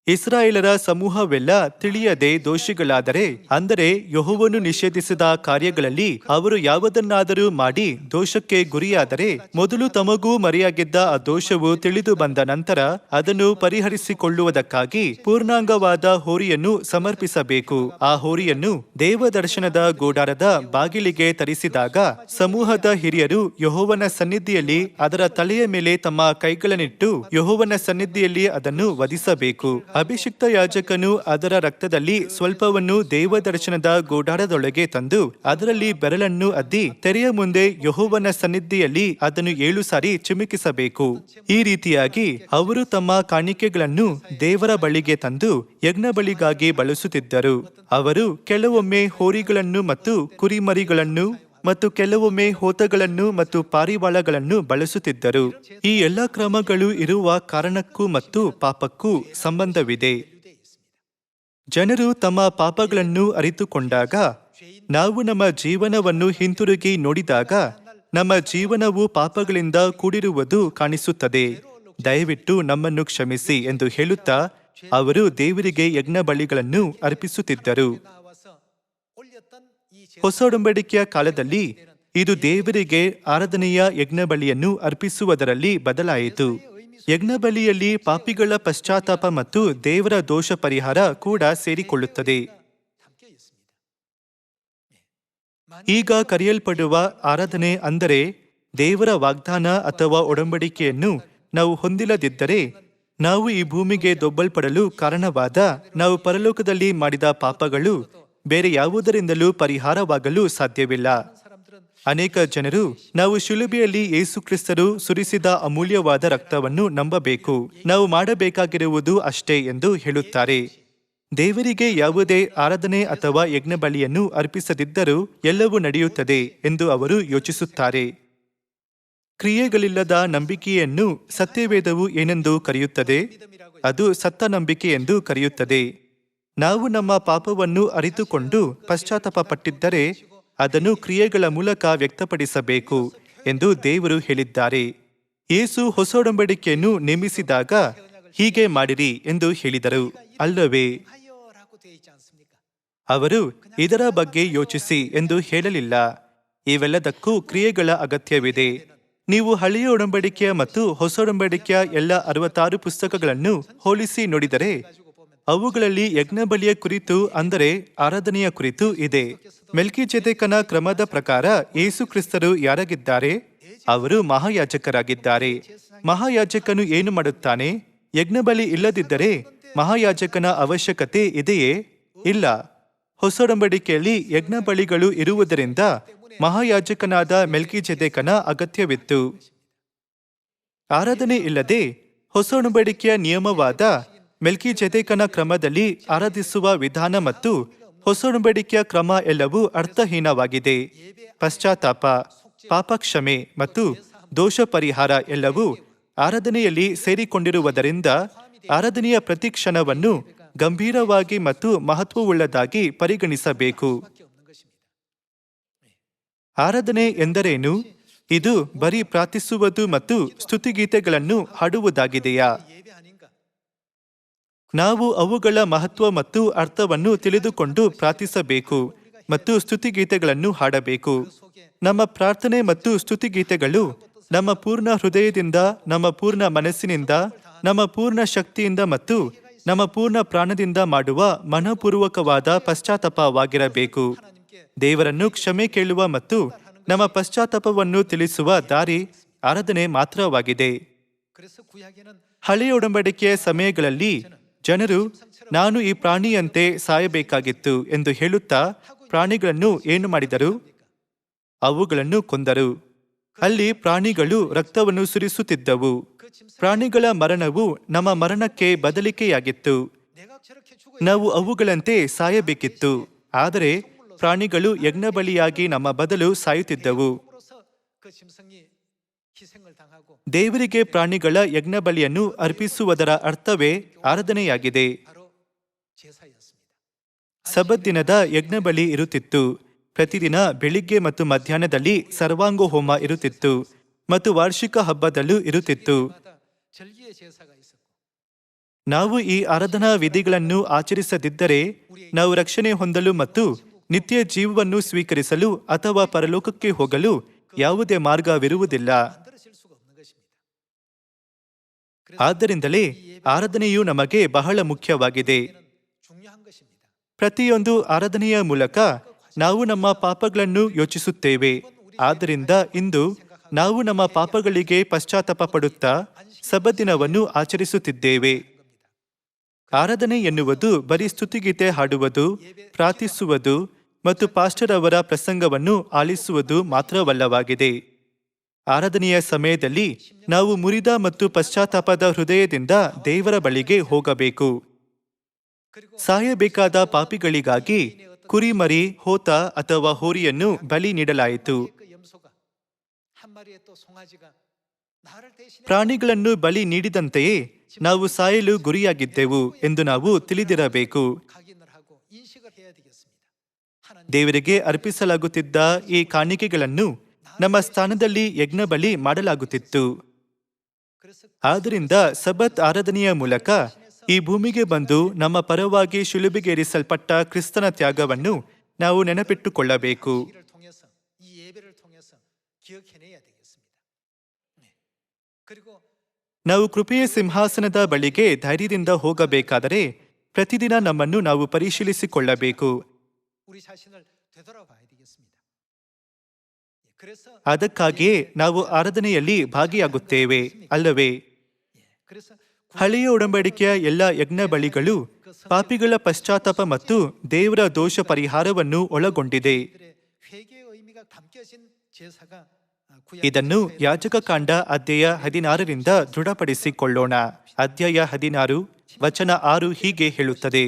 ಇಸ್ರಾಯೇಲರ ಸಮೂಹವೆಲ್ಲ ತಿಳಿಯದೆ ದೋಷಿಗಳಾದರೆ, ಅಂದರೆ ಯೆಹೋವನು ನಿಷೇಧಿಸಿದ ಕಾರ್ಯಗಳಲ್ಲಿ ಅವರು ಯಾವುದನ್ನಾದರೂ ಮಾಡಿ ದೋಷಕ್ಕೆ ಗುರಿಯಾದರೆ, ಮೊದಲು ತಮಗೂ ಮರೆಯಾಗಿದ್ದ ಆ ದೋಷವು ತಿಳಿದು ಬಂದ ನಂತರ ಅದನ್ನು ಪರಿಹರಿಸಿಕೊಳ್ಳುವುದಕ್ಕಾಗಿ ಪೂರ್ಣಾಂಗವಾದ ಹೋರಿಯನ್ನು ಸಮರ್ಪಿಸಬೇಕು. ಆ ಹೋರಿಯನ್ನು ದೇವದರ್ಶನದ ಗುಡಾರದ ಬಾಗಿಲಿಗೆ ತರಿಸಿದಾಗ ಸಮೂಹದ ಹಿರಿಯರು ಯೆಹೋವನ ಸನ್ನಿಧಿಯಲ್ಲಿ ಅದರ ತಲೆಯ ಮೇಲೆ ತಮ್ಮ ಕೈಗಳನ್ನಿಟ್ಟು ಯೆಹೋವನ ಸನ್ನಿಧಿಯಲ್ಲಿ ಅದನ್ನು ವಧಿಸಬೇಕು. ಅಭಿಷಿಕ್ತ ಯಾಜಕನು ಅದರ ರಕ್ತದಲ್ಲಿ ಸ್ವಲ್ಪವನ್ನು ದೇವದರ್ಶನದ ಗುಡಾರದೊಳಗೆ ತಂದು ಅದರಲ್ಲಿ ಬೆರಳನ್ನು ಅದ್ದಿ ತೆರೆಯ ಮುಂದೆ ಯೆಹೋವನ ಸನ್ನಿಧಿಯಲ್ಲಿ ಅದನ್ನು 7 ಸಾರಿ ಚಿಮುಕಿಸಬೇಕು. ಈ ರೀತಿಯಾಗಿ ಅವರು ತಮ್ಮ ಕಾಣಿಕೆಗಳನ್ನು ದೇವರ ಬಳಿಗೆ ತಂದು ಯಜ್ಞ ಬಲಿಗಾಗಿ ಬಳಸುತ್ತಿದ್ದರು. ಅವರು ಕೆಲವೊಮ್ಮೆ ಹೋರಿಗಳನ್ನು ಮತ್ತು ಕುರಿಮರಿಗಳನ್ನು ಮತ್ತು ಕೆಲವೊಮ್ಮೆ ಹೋತಗಳನ್ನು ಮತ್ತು ಪಾರಿವಾಳಗಳನ್ನು ಬಳಸುತ್ತಿದ್ದರು. ಈ ಎಲ್ಲ ಕ್ರಮಗಳು ಇರುವ ಕಾರಣಕ್ಕೂ ಮತ್ತು ಪಾಪಕ್ಕೂ ಸಂಬಂಧವಿದೆ. ಜನರು ತಮ್ಮ ಪಾಪಗಳನ್ನು ಅರಿತುಕೊಂಡಾಗ, ನಾವು ನಮ್ಮ ಜೀವನವನ್ನು ಹಿಂತಿರುಗಿ ನೋಡಿದಾಗ ನಮ್ಮ ಜೀವನವು ಪಾಪಗಳಿಂದ ಕೂಡಿರುವುದು ಕಾಣಿಸುತ್ತದೆ. ದಯವಿಟ್ಟು ನಮ್ಮನ್ನು ಕ್ಷಮಿಸಿ ಎಂದು ಹೇಳುತ್ತಾ ಅವರು ದೇವರಿಗೆ ಯಜ್ಞ ಬಲಿಗಳನ್ನು ಅರ್ಪಿಸುತ್ತಿದ್ದರು. ಹೊಸ ಒಡಂಬಡಿಕೆಯ ಕಾಲದಲ್ಲಿ ಇದು ದೇವರಿಗೆ ಆರಾಧನೆಯ ಯಜ್ಞಬಲಿಯನ್ನು ಅರ್ಪಿಸುವುದರಲ್ಲಿ ಬದಲಾಯಿತು. ಯಜ್ಞಬಲಿಯಲ್ಲಿ ಪಾಪಿಗಳ ಪಶ್ಚಾತ್ತಾಪ ಮತ್ತು ದೇವರ ದೋಷ ಪರಿಹಾರ ಕೂಡ ಸೇರಿಕೊಳ್ಳುತ್ತದೆ. ಈಗ ಕರೆಯಲ್ಪಡುವ ಆರಾಧನೆ ಅಂದರೆ ದೇವರ ವಾಗ್ದಾನ ಅಥವಾ ಒಡಂಬಡಿಕೆಯನ್ನು ನಾವು ಹೊಂದಿಲ್ಲದಿದ್ದರೆ ನಾವು ಈ ಭೂಮಿಗೆ ದೊಬ್ಬಲ್ಪಡಲು ಕಾರಣವಾದ ನಾವು ಪರಲೋಕದಲ್ಲಿ ಮಾಡಿದ ಪಾಪಗಳು ಬೇರೆ ಯಾವುದರಿಂದಲೂ ಪರಿಹಾರವಾಗಲು ಸಾಧ್ಯವಿಲ್ಲ. ಅನೇಕ ಜನರು ನಾವು ಶಿಲುಬೆಯಲ್ಲಿ ಯೇಸು ಕ್ರಿಸ್ತರು ಸುರಿಸಿದ ಅಮೂಲ್ಯವಾದ ರಕ್ತವನ್ನು ನಂಬಬೇಕು, ನಾವು ಮಾಡಬೇಕಾಗಿರುವುದು ಅಷ್ಟೇ ಎಂದು ಹೇಳುತ್ತಾರೆ. ದೇವರಿಗೆ ಯಾವುದೇ ಆರಾಧನೆ ಅಥವಾ ಯಜ್ಞಬಲಿಯನ್ನು ಅರ್ಪಿಸದಿದ್ದರೂ ಎಲ್ಲವೂ ನಡೆಯುತ್ತದೆ ಎಂದು ಅವರು ಯೋಚಿಸುತ್ತಾರೆ. ಕ್ರಿಯೆಗಳಿಲ್ಲದ ನಂಬಿಕೆಯನ್ನು ಸತ್ಯವೇದವು ಏನೆಂದು ಕರೆಯುತ್ತದೆ? ಅದು ಸತ್ತ ನಂಬಿಕೆ ಎಂದು ಕರೆಯುತ್ತದೆ. ನಾವು ನಮ್ಮ ಪಾಪವನ್ನು ಅರಿತುಕೊಂಡು ಪಶ್ಚಾತ್ತಾಪ ಪಟ್ಟಿದ್ದರೆ ಅದನ್ನು ಕ್ರಿಯೆಗಳ ಮೂಲಕ ವ್ಯಕ್ತಪಡಿಸಬೇಕು ಎಂದು ದೇವರು ಹೇಳಿದ್ದಾರೆ. ಯೇಸು ಹೊಸ ಒಡಂಬಡಿಕೆಯನ್ನು ನೇಮಿಸಿದಾಗ ಹೀಗೆ ಮಾಡಿರಿ ಎಂದು ಹೇಳಿದರು ಅಲ್ಲವೇ? ಅವರು ಇದರ ಬಗ್ಗೆ ಯೋಚಿಸಿ ಎಂದು ಹೇಳಲಿಲ್ಲ. ಇವೆಲ್ಲದಕ್ಕೂ ಕ್ರಿಯೆಗಳ ಅಗತ್ಯವಿದೆ. ನೀವು ಹಳೆಯ ಒಡಂಬಡಿಕೆಯ ಮತ್ತು ಹೊಸ ಒಡಂಬಡಿಕೆಯ ಎಲ್ಲ 66 ಪುಸ್ತಕಗಳನ್ನು ಹೋಲಿಸಿ ನೋಡಿದರೆ ಅವುಗಳಲ್ಲಿ ಯಜ್ಞಬಲಿಯ ಕುರಿತು, ಅಂದರೆ ಆರಾಧನೆಯ ಕುರಿತು ಇದೆ. ಮೆಲ್ಕಿಜೆದೇಕನ ಕ್ರಮದ ಪ್ರಕಾರ ಯೇಸು ಕ್ರಿಸ್ತರು ಯಾರಾಗಿದ್ದಾರೆ? ಅವರು ಮಹಾಯಾಜಕರಾಗಿದ್ದಾರೆ. ಮಹಾಯಾಜಕನು ಏನು ಮಾಡುತ್ತಾನೆ? ಯಜ್ಞಬಲಿ ಇಲ್ಲದಿದ್ದರೆ ಮಹಾಯಾಜಕನ ಅವಶ್ಯಕತೆ ಇದೆಯೇ? ಇಲ್ಲ. ಹೊಸ ಒಡಂಬಡಿಕೆಯಲ್ಲಿ ಯಜ್ಞ ಬಲಿಗಳು ಇರುವುದರಿಂದ ಮಹಾಯಾಜಕನಾದ ಮೆಲ್ಕಿಜೆದೇಕನ ಅಗತ್ಯವಿತ್ತು. ಆರಾಧನೆ ಇಲ್ಲದೆ ಹೊಸ ಒಡಂಬಡಿಕೆಯ ನಿಯಮವಾದ ಮೆಲ್ಕಿಜೆದೇಕನ ಕ್ರಮದಲ್ಲಿ ಆರಾಧಿಸುವ ವಿಧಾನ ಮತ್ತು ಹೊಸ ಒಡಂಬಡಿಕೆಯ ಕ್ರಮ ಎಲ್ಲವೂ ಅರ್ಥಹೀನವಾಗಿದೆ. ಪಶ್ಚಾತ್ತಾಪ, ಪಾಪಕ್ಷಮೆ ಮತ್ತು ದೋಷ ಪರಿಹಾರ ಎಲ್ಲವೂ ಆರಾಧನೆಯಲ್ಲಿ ಸೇರಿಕೊಂಡಿರುವುದರಿಂದ ಆರಾಧನೆಯ ಪ್ರತಿ ಕ್ಷಣವನ್ನು ಗಂಭೀರವಾಗಿ ಮತ್ತು ಮಹತ್ವವುಳ್ಳದಾಗಿ ಪರಿಗಣಿಸಬೇಕು. ಆರಾಧನೆ ಎಂದರೇನು? ಇದು ಬರೀ ಪ್ರಾರ್ಥಿಸುವುದು ಮತ್ತು ಸ್ತುತಿಗೀತೆಗಳನ್ನು ಹಾಡುವುದಾಗಿದೆಯಾ? ನಾವು ಅವುಗಳ ಮಹತ್ವ ಮತ್ತು ಅರ್ಥವನ್ನು ತಿಳಿದುಕೊಂಡು ಪ್ರಾರ್ಥಿಸಬೇಕು ಮತ್ತು ಸ್ತುತಿಗೀತೆಗಳನ್ನು ಹಾಡಬೇಕು. ನಮ್ಮ ಪ್ರಾರ್ಥನೆ ಮತ್ತು ಸ್ತುತಿಗೀತೆಗಳು ನಮ್ಮ ಪೂರ್ಣ ಹೃದಯದಿಂದ, ನಮ್ಮ ಪೂರ್ಣ ಮನಸ್ಸಿನಿಂದ, ನಮ್ಮ ಪೂರ್ಣ ಶಕ್ತಿಯಿಂದ ಮತ್ತು ನಮ್ಮ ಪೂರ್ಣ ಪ್ರಾಣದಿಂದ ಮಾಡುವ ಮನಪೂರ್ವಕವಾದ ಪಶ್ಚಾತ್ತಾಪವಾಗಿರಬೇಕು. ದೇವರನ್ನು ಕ್ಷಮೆ ಕೇಳುವ ಮತ್ತು ನಮ್ಮ ಪಶ್ಚಾತ್ತಾಪವನ್ನು ತಿಳಿಸುವ ದಾರಿ ಆರಾಧನೆ ಮಾತ್ರವಾಗಿದೆ. ಹಳೆಯ ಒಡಂಬಡಿಕೆಯ ಸಮಯಗಳಲ್ಲಿ ಜನರು ನಾನು ಈ ಪ್ರಾಣಿಯಂತೆ ಸಾಯಬೇಕಾಗಿತ್ತು ಎಂದು ಹೇಳುತ್ತಾ ಪ್ರಾಣಿಗಳನ್ನು ಏನು ಮಾಡಿದರು? ಅವುಗಳನ್ನು ಕೊಂದರು. ಅಲ್ಲಿ ಪ್ರಾಣಿಗಳು ರಕ್ತವನ್ನು ಸುರಿಸುತ್ತಿದ್ದವು. ಪ್ರಾಣಿಗಳ ಮರಣವು ನಮ್ಮ ಮರಣಕ್ಕೆ ಬದಲಿಕೆಯಾಗಿತ್ತು. ನಾವು ಅವುಗಳಂತೆ ಸಾಯಬೇಕಿತ್ತು. ಆದರೆ ಪ್ರಾಣಿಗಳು ಯಜ್ಞಬಲಿಯಾಗಿ ನಮ್ಮ ಬದಲು ಸಾಯುತ್ತಿದ್ದವು. ದೇವರಿಗೆ ಪ್ರಾಣಿಗಳ ಯಜ್ಞಬಲಿಯನ್ನು ಅರ್ಪಿಸುವುದರ ಅರ್ಥವೇ ಆರಾಧನೆಯಾಗಿದೆ. ಸಬ್ಬತ್ ದಿನದ ಯಜ್ಞಬಲಿ ಇರುತ್ತಿತ್ತು. ಪ್ರತಿದಿನ ಬೆಳಿಗ್ಗೆ ಮತ್ತು ಮಧ್ಯಾಹ್ನದಲ್ಲಿ ಸರ್ವಾಂಗ ಹೋಮ ಇರುತ್ತಿತ್ತು ಮತ್ತು ವಾರ್ಷಿಕ ಹಬ್ಬದಲ್ಲೂ ಇರುತ್ತಿತ್ತು. ನಾವು ಈ ಆರಾಧನಾ ವಿಧಿಗಳನ್ನು ಆಚರಿಸದಿದ್ದರೆ ನಾವು ರಕ್ಷಣೆ ಹೊಂದಲು ಮತ್ತು ನಿತ್ಯ ಜೀವವನ್ನು ಸ್ವೀಕರಿಸಲು ಅಥವಾ ಪರಲೋಕಕ್ಕೆ ಹೋಗಲು ಯಾವುದೇ ಮಾರ್ಗವಿರುವುದಿಲ್ಲ. ಆದ್ದರಿಂದಲೇ ಆರಾಧನೆಯು ನಮಗೆ ಬಹಳ ಮುಖ್ಯವಾಗಿದೆ. ಪ್ರತಿಯೊಂದು ಆರಾಧನೆಯ ಮೂಲಕ ನಾವು ನಮ್ಮ ಪಾಪಗಳನ್ನು ಯೋಚಿಸುತ್ತೇವೆ. ಆದ್ದರಿಂದ ಇಂದು ನಾವು ನಮ್ಮ ಪಾಪಗಳಿಗೆ ಪಶ್ಚಾತ್ತಾಪ ಪಡುತ್ತಾ ಸಬ್ಬತ್ ದಿನವನ್ನು ಆಚರಿಸುತ್ತಿದ್ದೇವೆ. ಆರಾಧನೆ ಎನ್ನುವುದು ಬರೀ ಸ್ತುತಿಗೀತೆ ಹಾಡುವುದು, ಪ್ರಾರ್ಥಿಸುವುದು ಮತ್ತು ಪಾಸ್ಟರ್ ಅವರ ಪ್ರಸಂಗವನ್ನು ಆಲಿಸುವುದು ಮಾತ್ರವಲ್ಲವಾಗಿದೆ. ಆರಾಧನೆಯ ಸಮಯದಲ್ಲಿ ನಾವು ಮುರಿದ ಮತ್ತು ಪಶ್ಚಾತ್ತಾಪದ ಹೃದಯದಿಂದ ದೇವರ ಬಳಿಗೆ ಹೋಗಬೇಕು. ಸಾಯಬೇಕಾದ ಪಾಪಿಗಳಿಗಾಗಿ ಕುರಿಮರಿ, ಹೋತ ಅಥವಾ ಹೋರಿಯನ್ನು ಬಲಿ ನೀಡಲಾಯಿತು. ಪ್ರಾಣಿಗಳನ್ನು ಬಲಿ ನೀಡಿದಂತೆಯೇ ನಾವು ಸಾಯಲು ಗುರಿಯಾಗಿದ್ದೆವು ಎಂದು ನಾವು ತಿಳಿದಿರಬೇಕು. ದೇವರಿಗೆ ಅರ್ಪಿಸಲಾಗುತ್ತಿದ್ದ ಈ ಕಾಣಿಕೆಗಳನ್ನು ನಮ್ಮ ಸ್ಥಾನದಲ್ಲಿ ಯಜ್ಞಬಲಿ ಮಾಡಲಾಗುತ್ತಿತ್ತು. ಆದ್ದರಿಂದ ಸಬ್ಬತ್ ಆರಾಧನೆಯ ಮೂಲಕ ಈ ಭೂಮಿಗೆ ಬಂದು ನಮ್ಮ ಪರವಾಗಿ ಶಿಲುಬೆಗೇರಿಸಲ್ಪಟ್ಟ ಕ್ರಿಸ್ತನ ತ್ಯಾಗವನ್ನು ನಾವು ನೆನಪಿಟ್ಟುಕೊಳ್ಳಬೇಕು. ನಾವು ಕೃಪೆಯ ಸಿಂಹಾಸನದ ಬಳಿಗೆ ಧೈರ್ಯದಿಂದ ಹೋಗಬೇಕಾದರೆ ಪ್ರತಿದಿನ ನಮ್ಮನ್ನು ನಾವು ಪರಿಶೀಲಿಸಿಕೊಳ್ಳಬೇಕು. ಅದಕ್ಕಾಗಿಯೇ ನಾವು ಆರಾಧನೆಯಲ್ಲಿ ಭಾಗಿಯಾಗುತ್ತೇವೆ ಅಲ್ಲವೇ? ಹಳೆಯ ಒಡಂಬಡಿಕೆಯ ಎಲ್ಲ ಯಜ್ಞ ಬಲಿಗಳು ಪಾಪಿಗಳ ಪಶ್ಚಾತ್ತಾಪ ಮತ್ತು ದೇವರ ದೋಷ ಪರಿಹಾರವನ್ನು ಒಳಗೊಂಡಿದೆ. ಇದನ್ನು ಯಾಜಕಕಾಂಡ ಅಧ್ಯಾಯ 16ರಿಂದ ದೃಢಪಡಿಸಿಕೊಳ್ಳೋಣ. ಅಧ್ಯಾಯ 16 ವಚನ 6 ಹೀಗೆ ಹೇಳುತ್ತದೆ: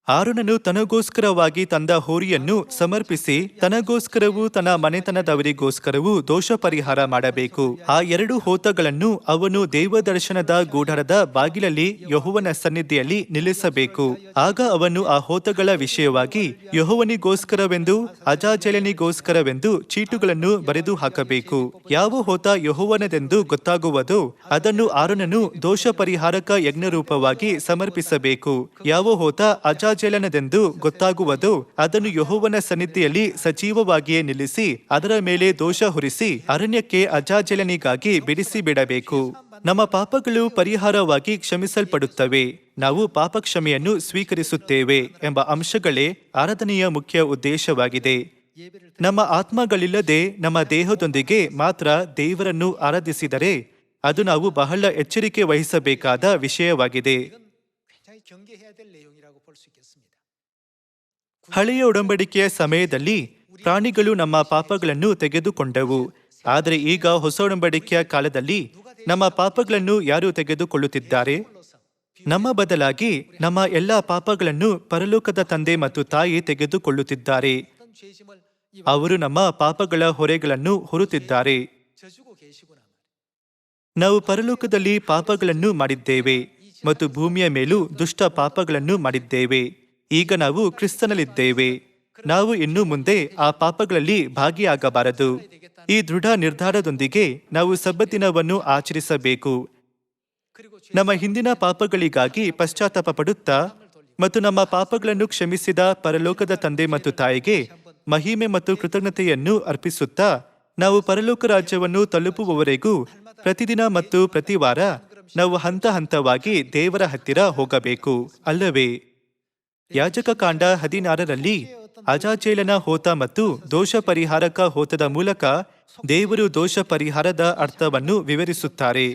ಆರೋನನು ತನಗೋಸ್ಕರವಾಗಿ ತಂದ ಹೋರಿಯನ್ನು ಸಮರ್ಪಿಸಿ ತನಗೋಸ್ಕರವೂ ತನ್ನ ಮನೆತನದವರಿಗೋಸ್ಕರವೂ ದೋಷ ಪರಿಹಾರ ಮಾಡಬೇಕು. ಆ 2 ಹೋತಗಳನ್ನು ಅವನು ದೇವದರ್ಶನದ ಗೂಢರದ ಬಾಗಿಲಲ್ಲಿ ಯೆಹೋವನ ಸನ್ನಿಧಿಯಲ್ಲಿ ನಿಲ್ಲಿಸಬೇಕು. ಆಗ ಅವನು ಆ ಹೋತಗಳ ವಿಷಯವಾಗಿ ಯೆಹೋವನಿಗೋಸ್ಕರವೆಂದು ಅಜಾಜೇಲನಿಗೋಸ್ಕರವೆಂದು ಚೀಟುಗಳನ್ನು ಬರೆದು ಹಾಕಬೇಕು. ಯಾವ ಹೋತ ಯೆಹೋವನದೆಂದು ಗೊತ್ತಾಗುವುದೋ ಅದನ್ನು ಆರೋನನು ದೋಷ ಪರಿಹಾರಕ ಯಜ್ಞರೂಪವಾಗಿ ಸಮರ್ಪಿಸಬೇಕು. ಯಾವ ಹೋತ ಅಜಾಜೇಲನದೆಂದು ಗೊತ್ತಾಗುವುದೋ ಅದನ್ನು ಯೆಹೋವನ ಸನ್ನಿಧಿಯಲ್ಲಿ ಸಜೀವವಾಗಿಯೇ ನಿಲ್ಲಿಸಿ ಅದರ ಮೇಲೆ ದೋಷ ಹೊರಿಸಿ ಅರಣ್ಯಕ್ಕೆ ಅಜಾಜೇಲನಿಗಾಗಿ ಬಿಡಿಸಿ ಬಿಡಬೇಕು. ನಮ್ಮ ಪಾಪಗಳು ಪರಿಹಾರವಾಗಿ ಕ್ಷಮಿಸಲ್ಪಡುತ್ತವೆ. ನಾವು ಪಾಪ ಕ್ಷಮೆಯನ್ನು ಸ್ವೀಕರಿಸುತ್ತೇವೆ ಎಂಬ ಅಂಶಗಳೇ ಆರಾಧನೆಯ ಮುಖ್ಯ ಉದ್ದೇಶವಾಗಿದೆ. ನಮ್ಮ ಆತ್ಮಗಳಿಲ್ಲದೆ ನಮ್ಮ ದೇಹದೊಂದಿಗೆ ಮಾತ್ರ ದೇವರನ್ನು ಆರಾಧಿಸಿದರೆ ಅದು ನಾವು ಬಹಳ ಎಚ್ಚರಿಕೆ ವಹಿಸಬೇಕಾದ ವಿಷಯವಾಗಿದೆ. ಹಳೆಯ ಒಡಂಬಡಿಕೆಯ ಸಮಯದಲ್ಲಿ ಪ್ರಾಣಿಗಳು ನಮ್ಮ ಪಾಪಗಳನ್ನು ತೆಗೆದುಕೊಂಡವು. ಆದರೆ ಈಗ ಹೊಸ ಒಡಂಬಡಿಕೆಯ ಕಾಲದಲ್ಲಿ ನಮ್ಮ ಪಾಪಗಳನ್ನು ಯಾರು ತೆಗೆದುಕೊಳ್ಳುತ್ತಿದ್ದಾರೆ? ನಮ್ಮ ಬದಲಾಗಿ ನಮ್ಮ ಎಲ್ಲ ಪಾಪಗಳನ್ನು ಪರಲೋಕದ ತಂದೆ ಮತ್ತು ತಾಯಿ ತೆಗೆದುಕೊಳ್ಳುತ್ತಿದ್ದಾರೆ. ಅವರು ನಮ್ಮ ಪಾಪಗಳ ಹೊರೆಗಳನ್ನು ಹೊರುತ್ತಿದ್ದಾರೆ. ನಾವು ಪರಲೋಕದಲ್ಲಿ ಪಾಪಗಳನ್ನು ಮಾಡಿದ್ದೇವೆ ಮತ್ತು ಭೂಮಿಯ ಮೇಲೂ ದುಷ್ಟ ಪಾಪಗಳನ್ನು ಮಾಡಿದ್ದೇವೆ. ಈಗ ನಾವು ಕ್ರಿಸ್ತನಲ್ಲಿದ್ದೇವೆ. ನಾವು ಇನ್ನು ಮುಂದೆ ಆ ಪಾಪಗಳಲ್ಲಿ ಭಾಗಿಯಾಗಬಾರದು. ಈ ದೃಢ ನಿರ್ಧಾರದೊಂದಿಗೆ ನಾವು ಸಬ್ಬತ್ ದಿನವನ್ನು ಆಚರಿಸಬೇಕು. ನಮ್ಮ ಹಿಂದಿನ ಪಾಪಗಳಿಗಾಗಿ ಪಶ್ಚಾತ್ತಾಪ ಪಡುತ್ತಾ ಮತ್ತು ನಮ್ಮ ಪಾಪಗಳನ್ನು ಕ್ಷಮಿಸಿದ ಪರಲೋಕದ ತಂದೆ ಮತ್ತು ತಾಯಿಗೆ ಮಹಿಮೆ ಮತ್ತು ಕೃತಜ್ಞತೆಯನ್ನು ಅರ್ಪಿಸುತ್ತಾ ನಾವು ಪರಲೋಕ ರಾಜ್ಯವನ್ನು ತಲುಪುವವರೆಗೂ ಪ್ರತಿದಿನ ಮತ್ತು ಪ್ರತಿ ವಾರ ನಾವು ಹಂತ ಹಂತವಾಗಿ ದೇವರ ಹತ್ತಿರ ಹೋಗಬೇಕು ಅಲ್ಲವೇ? ಯಾಜಕ ಕಾಂಡ 16ರಲ್ಲಿ ಅಜಾಜೇಲನ ಹೋತ ಮತ್ತು ದೋಷ ಪರಿಹಾರಕ ಹೋತದ ಮೂಲಕ ದೇವರು ದೋಷ ಪರಿಹಾರದ ಅರ್ಥವನ್ನು ವಿವರಿಸುತ್ತಾರೆ.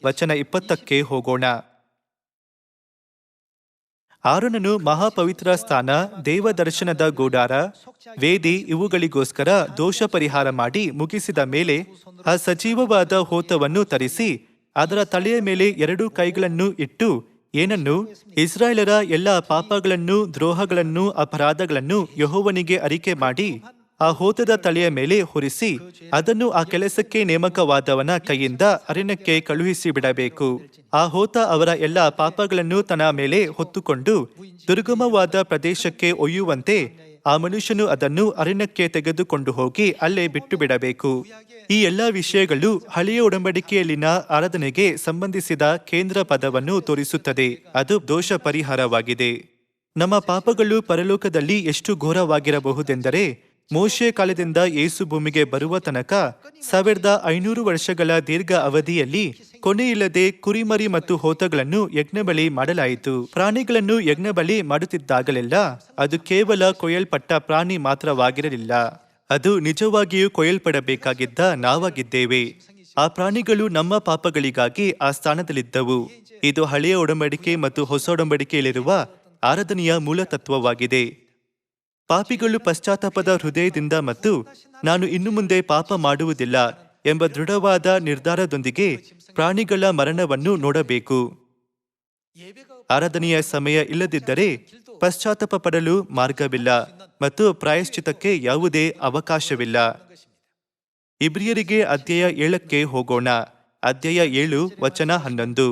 ವಚನ 20ಕ್ಕೆ ಹೋಗೋಣ. ಆರೋನನು ಮಹಾಪವಿತ್ರ ಸ್ಥಾನ, ದೇವದರ್ಶನದ ಗುಡಾರ, ವೇದಿ ಇವುಗಳಿಗೋಸ್ಕರ ದೋಷ ಪರಿಹಾರ ಮಾಡಿ ಮುಗಿಸಿದ ಮೇಲೆ ಆ ಸಜೀವವಾದ ಹೋತವನ್ನು ತರಿಸಿ ಅದರ ತಲೆಯ ಮೇಲೆ 2 ಕೈಗಳನ್ನು ಇಟ್ಟು ಏನನ್ನು ಇಸ್ರಾಯೇಲರ ಎಲ್ಲ ಪಾಪಗಳನ್ನು, ದ್ರೋಹಗಳನ್ನು, ಅಪರಾಧಗಳನ್ನು ಯೆಹೋವನಿಗೆ ಅರಿಕೆ ಮಾಡಿ ಆ ಹೋತದ ತಲೆಯ ಮೇಲೆ ಹೊರಿಸಿ ಅದನ್ನು ಆ ಕೆಲಸಕ್ಕೆ ನೇಮಕವಾದವನ ಕೈಯಿಂದ ಅರಣ್ಯಕ್ಕೆ ಕಳುಹಿಸಿ ಬಿಡಬೇಕು. ಆ ಹೋತ ಅವರ ಎಲ್ಲ ಪಾಪಗಳನ್ನು ತನ್ನ ಮೇಲೆ ಹೊತ್ತುಕೊಂಡು ದುರ್ಗಮವಾದ ಪ್ರದೇಶಕ್ಕೆ ಒಯ್ಯುವಂತೆ ಆ ಮನುಷ್ಯನು ಅದನ್ನು ಅರಣ್ಯಕ್ಕೆ ತೆಗೆದುಕೊಂಡು ಹೋಗಿ ಅಲ್ಲೇ ಬಿಟ್ಟು ಬಿಡಬೇಕು. ಈ ಎಲ್ಲ ವಿಷಯಗಳು ಹಳೆಯ ಒಡಂಬಡಿಕೆಯಲ್ಲಿನ ಆರಾಧನೆಗೆ ಸಂಬಂಧಿಸಿದ ಕೇಂದ್ರ ಪದವನ್ನು ತೋರಿಸುತ್ತದೆ. ಅದು ದೋಷ ಪರಿಹಾರವಾಗಿದೆ. ನಮ್ಮ ಪಾಪಗಳು ಪರಲೋಕದಲ್ಲಿ ಎಷ್ಟು ಘೋರವಾಗಿರಬಹುದೆಂದರೆ, ಮೋಶೆ ಕಾಲದಿಂದ ಯೇಸು ಭೂಮಿಗೆ ಬರುವ ತನಕ 1500 ವರ್ಷಗಳ ದೀರ್ಘ ಅವಧಿಯಲ್ಲಿ ಕೊನೆಯಿಲ್ಲದೆ ಕುರಿಮರಿ ಮತ್ತು ಹೋತಗಳನ್ನು ಯಜ್ಞಬಲಿ ಮಾಡಲಾಯಿತು. ಪ್ರಾಣಿಗಳನ್ನು ಯಜ್ಞಬಲಿ ಮಾಡುತ್ತಿದ್ದಾಗಲೆಲ್ಲ ಅದು ಕೇವಲ ಕೊಯ್ಯಲ್ಪಟ್ಟ ಪ್ರಾಣಿ ಮಾತ್ರವಾಗಿರಲಿಲ್ಲ. ಅದು ನಿಜವಾಗಿಯೂ ಕೊಯ್ಯಲ್ಪಡಬೇಕಾಗಿದ್ದ ನಾವಾಗಿದ್ದೇವೆ. ಆ ಪ್ರಾಣಿಗಳು ನಮ್ಮ ಪಾಪಗಳಿಗಾಗಿ ಆ ಸ್ಥಾನದಲ್ಲಿದ್ದವು. ಇದು ಹಳೆಯ ಒಡಂಬಡಿಕೆ ಮತ್ತು ಹೊಸ ಒಡಂಬಡಿಕೆಯಲ್ಲಿರುವ ಆರಾಧನೆಯ ಮೂಲತತ್ವವಾಗಿದೆ. ಪಾಪಿಗಳು ಪಶ್ಚಾತ್ತಾಪದ ಹೃದಯದಿಂದ ಮತ್ತು ನಾನು ಇನ್ನು ಮುಂದೆ ಪಾಪ ಮಾಡುವುದಿಲ್ಲ ಎಂಬ ದೃಢವಾದ ನಿರ್ಧಾರದೊಂದಿಗೆ ಪ್ರಾಣಿಗಳ ಮರಣವನ್ನು ನೋಡಬೇಕು. ಆರಾಧನೆಯ ಸಮಯ ಇಲ್ಲದಿದ್ದರೆ ಪಶ್ಚಾತ್ತಾಪ ಪಡಲು ಮಾರ್ಗವಿಲ್ಲ ಮತ್ತು ಪ್ರಾಯಶ್ಚಿತ್ತಕ್ಕೆ ಯಾವುದೇ ಅವಕಾಶವಿಲ್ಲ. ಇಬ್ರಿಯರಿಗೆ ಅಧ್ಯಾಯ 7ಕ್ಕೆ ಹೋಗೋಣ. ಅಧ್ಯಾಯ 7 ವಚನ 11.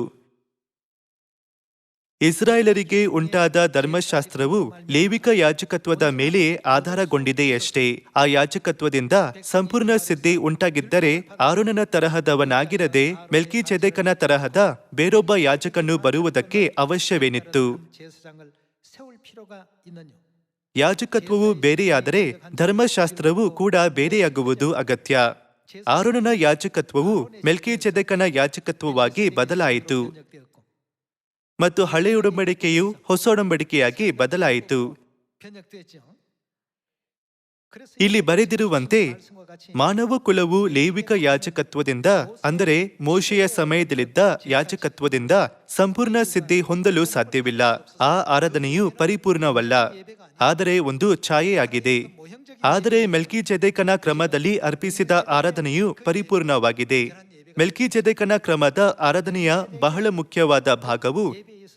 ಇಸ್ರಾಯೇಲರಿಗೆ ಉಂಟಾದ ಧರ್ಮಶಾಸ್ತ್ರವು ಲೇವಿಕ ಯಾಜಕತ್ವದ ಮೇಲೆ ಆಧಾರಗೊಂಡಿದೆಯಷ್ಟೇ. ಆ ಯಾಜಕತ್ವದಿಂದ ಸಂಪೂರ್ಣ ಸಿದ್ಧಿ ಉಂಟಾಗಿದ್ದರೆ ಆರೋನನ ತರಹದವನಾಗಿರದೆ ಮೆಲ್ಕಿಜೆದೇಕನ ತರಹದ ಬೇರೊಬ್ಬ ಯಾಜಕನು ಬರುವುದಕ್ಕೆ ಅವಶ್ಯವೇನಿತ್ತು. ಯಾಜಕತ್ವವು ಬೇರೆಯಾದರೆ ಧರ್ಮಶಾಸ್ತ್ರವು ಕೂಡ ಬೇರೆಯಾಗುವುದು ಅಗತ್ಯ. ಆರೋನನ ಯಾಜಕತ್ವವು ಮೆಲ್ಕಿಜೆದೇಕನ ಯಾಜಕತ್ವವಾಗಿ ಬದಲಾಯಿತು ಮತ್ತು ಹಳೆ ಒಡಂಬಡಿಕೆಯು ಹೊಸ ಒಡಂಬಡಿಕೆಯಾಗಿ ಬದಲಾಯಿತು. ಇಲ್ಲಿ ಬರೆದಿರುವಂತೆ ಮಾನವ ಕುಲವು ಲೇವಿಕ ಯಾಜಕತ್ವದಿಂದ, ಅಂದರೆ ಮೋಶೆಯ ಸಮಯದಲ್ಲಿದ್ದ ಯಾಜಕತ್ವದಿಂದ ಸಂಪೂರ್ಣ ಸಿದ್ಧಿ ಹೊಂದಲು ಸಾಧ್ಯವಿಲ್ಲ. ಆ ಆರಾಧನೆಯು ಪರಿಪೂರ್ಣವಲ್ಲ, ಆದರೆ ಒಂದು ಛಾಯೆಯಾಗಿದೆ. ಆದರೆ ಮೆಲ್ಕಿಜೆದೇಕನ ಕ್ರಮದಲ್ಲಿ ಅರ್ಪಿಸಿದ ಆರಾಧನೆಯು ಪರಿಪೂರ್ಣವಾಗಿದೆ. ಮೆಲ್ಕಿಜೆದೇಕನ ಕ್ರಮದ ಆರಾಧನೆಯ ಬಹಳ ಮುಖ್ಯವಾದ ಭಾಗವು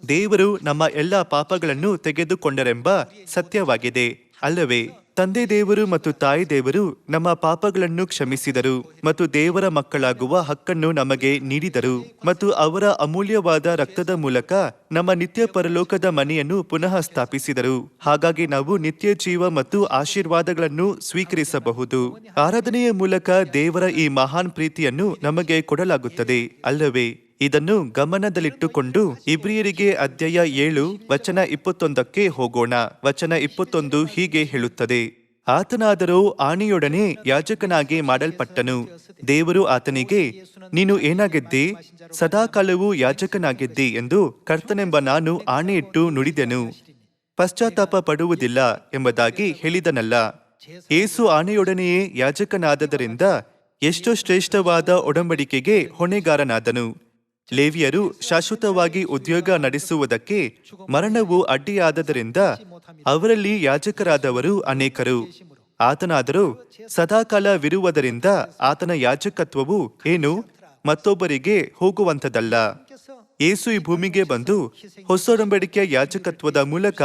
ದೇವರು ನಮ್ಮ ಎಲ್ಲ ಪಾಪಗಳನ್ನು ತೆಗೆದುಕೊಂಡರೆಂಬ ಸತ್ಯವಾಗಿದೆ, ಅಲ್ಲವೇ? ತಂದೆ ದೇವರು ಮತ್ತು ತಾಯಿ ದೇವರು ನಮ್ಮ ಪಾಪಗಳನ್ನು ಕ್ಷಮಿಸಿದರು ಮತ್ತು ದೇವರ ಮಕ್ಕಳಾಗುವ ಹಕ್ಕನ್ನು ನಮಗೆ ನೀಡಿದರು ಮತ್ತು ಅವರ ಅಮೂಲ್ಯವಾದ ರಕ್ತದ ಮೂಲಕ ನಮ್ಮ ನಿತ್ಯ ಪರಲೋಕದ ಮನೆಯನ್ನು ಪುನಃ ಸ್ಥಾಪಿಸಿದರು. ಹಾಗಾಗಿ ನಾವು ನಿತ್ಯ ಜೀವ ಮತ್ತು ಆಶೀರ್ವಾದಗಳನ್ನು ಸ್ವೀಕರಿಸಬಹುದು. ಆರಾಧನೆಯ ಮೂಲಕ ದೇವರ ಈ ಮಹಾನ್ ಪ್ರೀತಿಯನ್ನು ನಮಗೆ ಕೊಡಲಾಗುತ್ತದೆ, ಅಲ್ಲವೇ? ಇದನ್ನು ಗಮನದಲ್ಲಿಟ್ಟುಕೊಂಡು ಇಬ್ರಿಯರಿಗೆ ಅಧ್ಯಾಯ 7 ವಚನ 21ಕ್ಕೆ ಹೋಗೋಣ. ವಚನ 21 ಹೀಗೆ ಹೇಳುತ್ತದೆ: ಆತನಾದರೋ ಆಣೆಯೊಡನೆ ಯಾಜಕನಾಗಿ ಮಾಡಲ್ಪಟ್ಟನು. ದೇವರು ಆತನಿಗೆ, ನೀನು ಏನಾಗಿದ್ದಿ? ಸದಾಕಾಲವೂ ಯಾಜಕನಾಗಿದ್ದಿ ಎಂದು ಕರ್ತನೆಂಬ ನಾನು ಆಣೆಯಿಟ್ಟು ನುಡಿದೆನು. ಪಶ್ಚಾತ್ತಾಪ ಪಡುವುದಿಲ್ಲ ಎಂಬುದಾಗಿ ಹೇಳಿದನಲ್ಲ. ಯೇಸು ಆಣೆಯೊಡನೆಯೇ ಯಾಜಕನಾದದರಿಂದ ಎಷ್ಟೋ ಶ್ರೇಷ್ಠವಾದ ಒಡಂಬಡಿಕೆಗೆ ಹೊಣೆಗಾರನಾದನು. ಲೇವಿಯರು ಶಾಶ್ವತವಾಗಿ ಉದ್ಯೋಗ ನಡೆಸುವುದಕ್ಕೆ ಮರಣವು ಅಡ್ಡಿಯಾದದರಿಂದ ಅವರಲ್ಲಿ ಯಾಜಕರಾದವರು ಅನೇಕರು. ಆತನಾದರೂ ಸದಾಕಾಲವಿರುವುದರಿಂದ ಆತನ ಯಾಜಕತ್ವವು ಏನು ಮತ್ತೊಬ್ಬರಿಗೆ ಹೋಗುವಂಥದ್ದಲ್ಲ. ಯೇಸು ಈ ಭೂಮಿಗೆ ಬಂದು ಹೊಸ ಒಡಂಬಡಿಕೆಯ ಯಾಜಕತ್ವದ ಮೂಲಕ